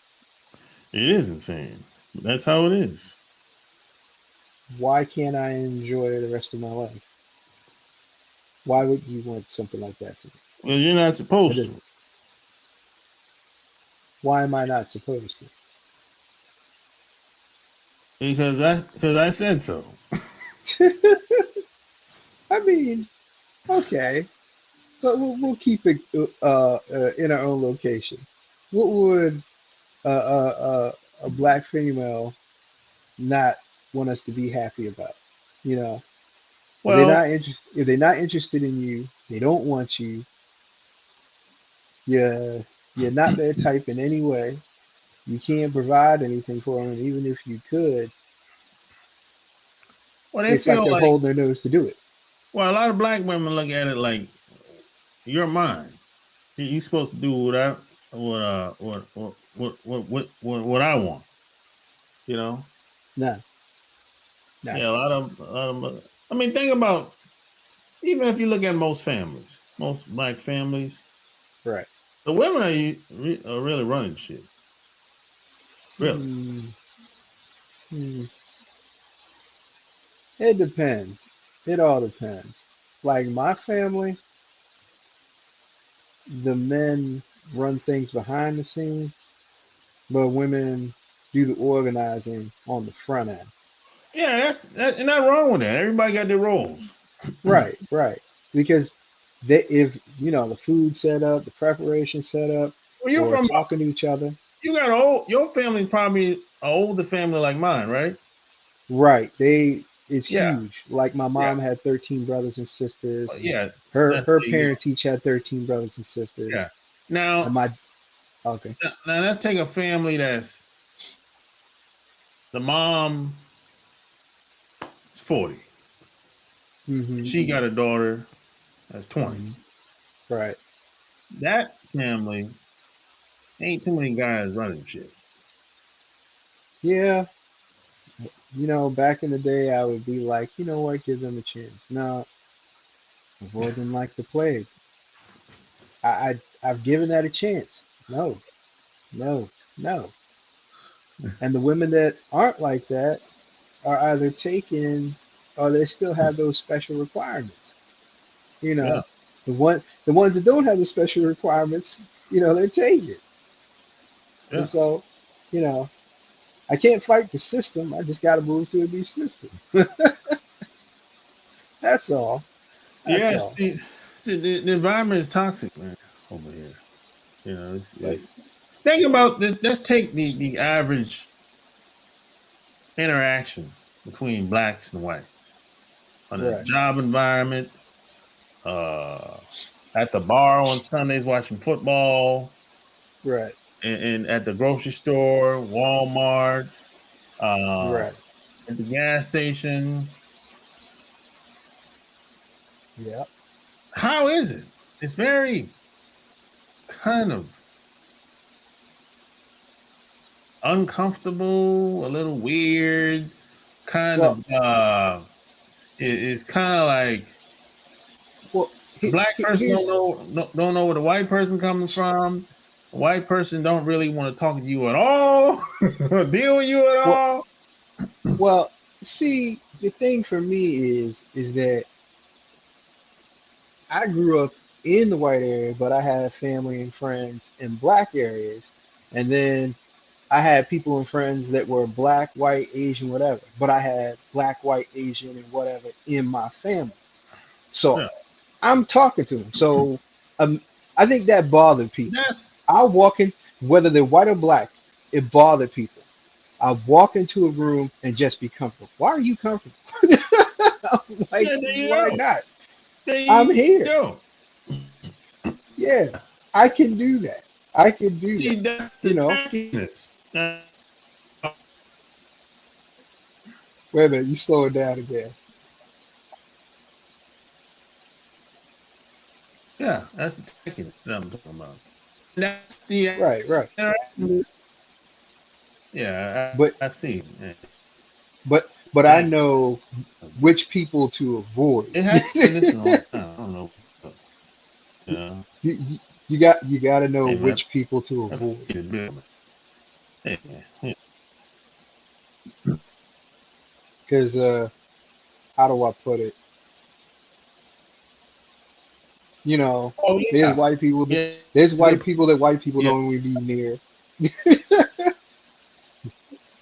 S1: It is insane. But that's how it is.
S2: Why can't I enjoy the rest of my life? Why would you want something like that for me?
S1: Well, you're not
S2: That
S1: supposed to.
S2: doesn't. Why am I not supposed
S1: Because I said so.
S2: to? I mean, okay, but we'll keep it in our own location. What would a black female not want us to be happy about? You know,
S1: Well,
S2: if they're not interested in you, they don't want you. You're you're not their type in any way. You can't provide anything for them, and even if you could,
S1: they
S2: it's like
S1: feel
S2: they're
S1: like,
S2: holding their nose to do it.
S1: well, a lot of black women look at it like you're mine. You're supposed to do what I want. You know.
S2: No, no,
S1: Yeah, I mean, think about, even if you look at most families, most black families,
S2: right.
S1: the women are really running shit. Really.
S2: Hmm, hmm. It depends. It all depends. Like my family, the men run things behind the scenes, but women do the organizing on the front end.
S1: Yeah, and not wrong with that. Everybody got their roles.
S2: Right, right. Because they, if you know the food set up, the preparation set up,
S1: Well, you're
S2: or
S1: from
S2: talking to each other.
S1: you got your family probably an older family like mine, right?
S2: Right. It's
S1: Yeah,
S2: huge. Like my
S1: yeah,
S2: mom had 13 brothers and sisters, and
S1: yeah.
S2: her
S1: That's
S2: her
S1: big.
S2: parents each had 13 brothers and sisters.
S1: Yeah. Now,
S2: And my okay.
S1: now let's take a family that's the mom is 40.
S2: Mm-hmm.
S1: She got a daughter that's 20.
S2: Hmm. Right.
S1: That family ain't too many guys running shit.
S2: Yeah. Back in the day, I would be like, you know what, give them a chance. No, avoid them like the plague. I've given that a chance. No, no, no. And the women that aren't like that are either taken or they still have those special requirements. You
S1: Yeah,
S2: know, the ones that don't have the special requirements, they're taken. And
S1: yeah,
S2: so, you know, I can't fight the system. I just got to move to a new system. That's all. That's
S1: yeah.
S2: all.
S1: See, the environment is toxic, man. Over here,
S2: Like,
S1: it's think about this. Let's take the average interaction between blacks and whites on a
S2: right,
S1: job environment, uh, at the bar on Sundays watching football,
S2: right,
S1: and at the grocery store, Walmart, uh,
S2: right.
S1: at the gas station.
S2: Yeah.
S1: How is it? It's very kind of uncomfortable, a little weird, kind
S2: Well,
S1: of it's kind of like
S2: well.
S1: the black person
S2: Here's
S1: don't know where the white person coming from. The white person don't really want to talk to you at all, deal with you at
S2: well,
S1: all.
S2: well. See, the thing for me is that I grew up in the white area, but I had family and friends in black areas, and then I had people and friends that were black, white, Asian, whatever. But I had black, white, Asian, and whatever in my family. So
S1: Yeah,
S2: I'm talking to them. So um, I think that bothered people.
S1: that's
S2: I walk in, whether they're white or black, it bothered people. I walk into a room and just be comfortable. Why are you comfortable? I'm like,
S1: yeah. There you
S2: why
S1: go.
S2: not?
S1: There
S2: I'm
S1: you
S2: here.
S1: go.
S2: Yeah, I can do that. I can do
S1: See,
S2: that.
S1: that's the
S2: You know,
S1: tackiness.
S2: wait a minute, you slow it down again.
S1: Yeah, that's the tackiness that I'm talking about. And that's the
S2: Right, right.
S1: yeah.
S2: But
S1: I see.
S2: but I
S1: Tackiness.
S2: know which people to avoid.
S1: It has been this a long time. I don't know. Yeah.
S2: You got to know
S1: Hey man,
S2: which people to
S1: I
S2: avoid.
S1: paid the bill, man. Hey man. Yeah.
S2: Because how do I put it? You know,
S1: Oh
S2: there's
S1: yeah.
S2: white people.
S1: Yeah.
S2: There's
S1: Good.
S2: white people that white people
S1: Yeah.
S2: don't want to be near,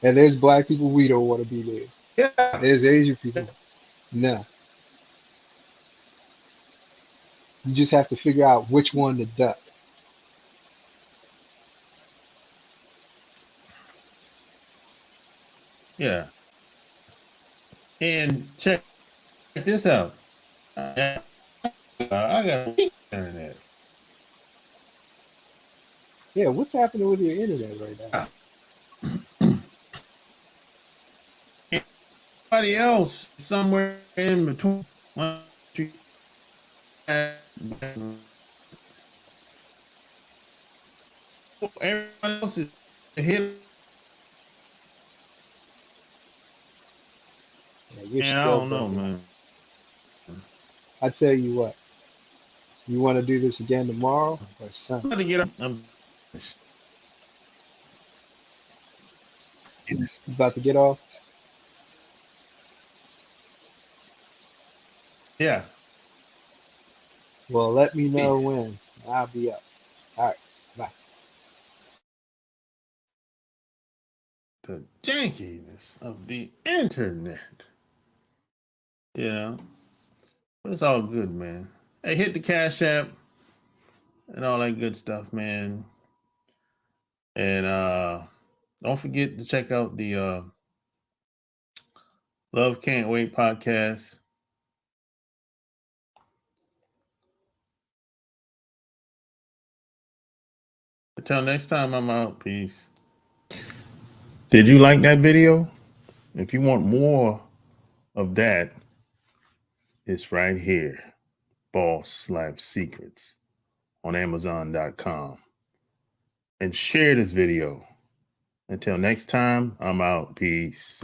S2: and there's black people we don't want to be near.
S1: Yeah.
S2: There's Asian people. No, you just have to figure out which one to duck.
S1: Yeah. And check this out. I got internet.
S2: Yeah, what's happening with your internet right now?
S1: Everybody else somewhere in between. Everyone else is hit,
S2: Yeah, you're
S1: and I
S2: still
S1: don't know,
S2: breaking up.
S1: man.
S2: I tell you what, you want to do this again tomorrow or
S1: I'm
S2: Sunday?
S1: about to get up.
S2: You about to get off?
S1: Yeah.
S2: Well, let me know
S1: Peace.
S2: when. I'll be up. All right, bye.
S1: The jankiness of the internet. You know, but it's all good, man. Hey, hit the Cash App and all that good stuff, man. And don't forget to check out the Love Can't Wait podcast. Until next time, I'm out. Peace. Did you like that video? If you want more of that, it's right here. Boss Life Secrets on Amazon.com. And share this video. Until next time, I'm out. Peace.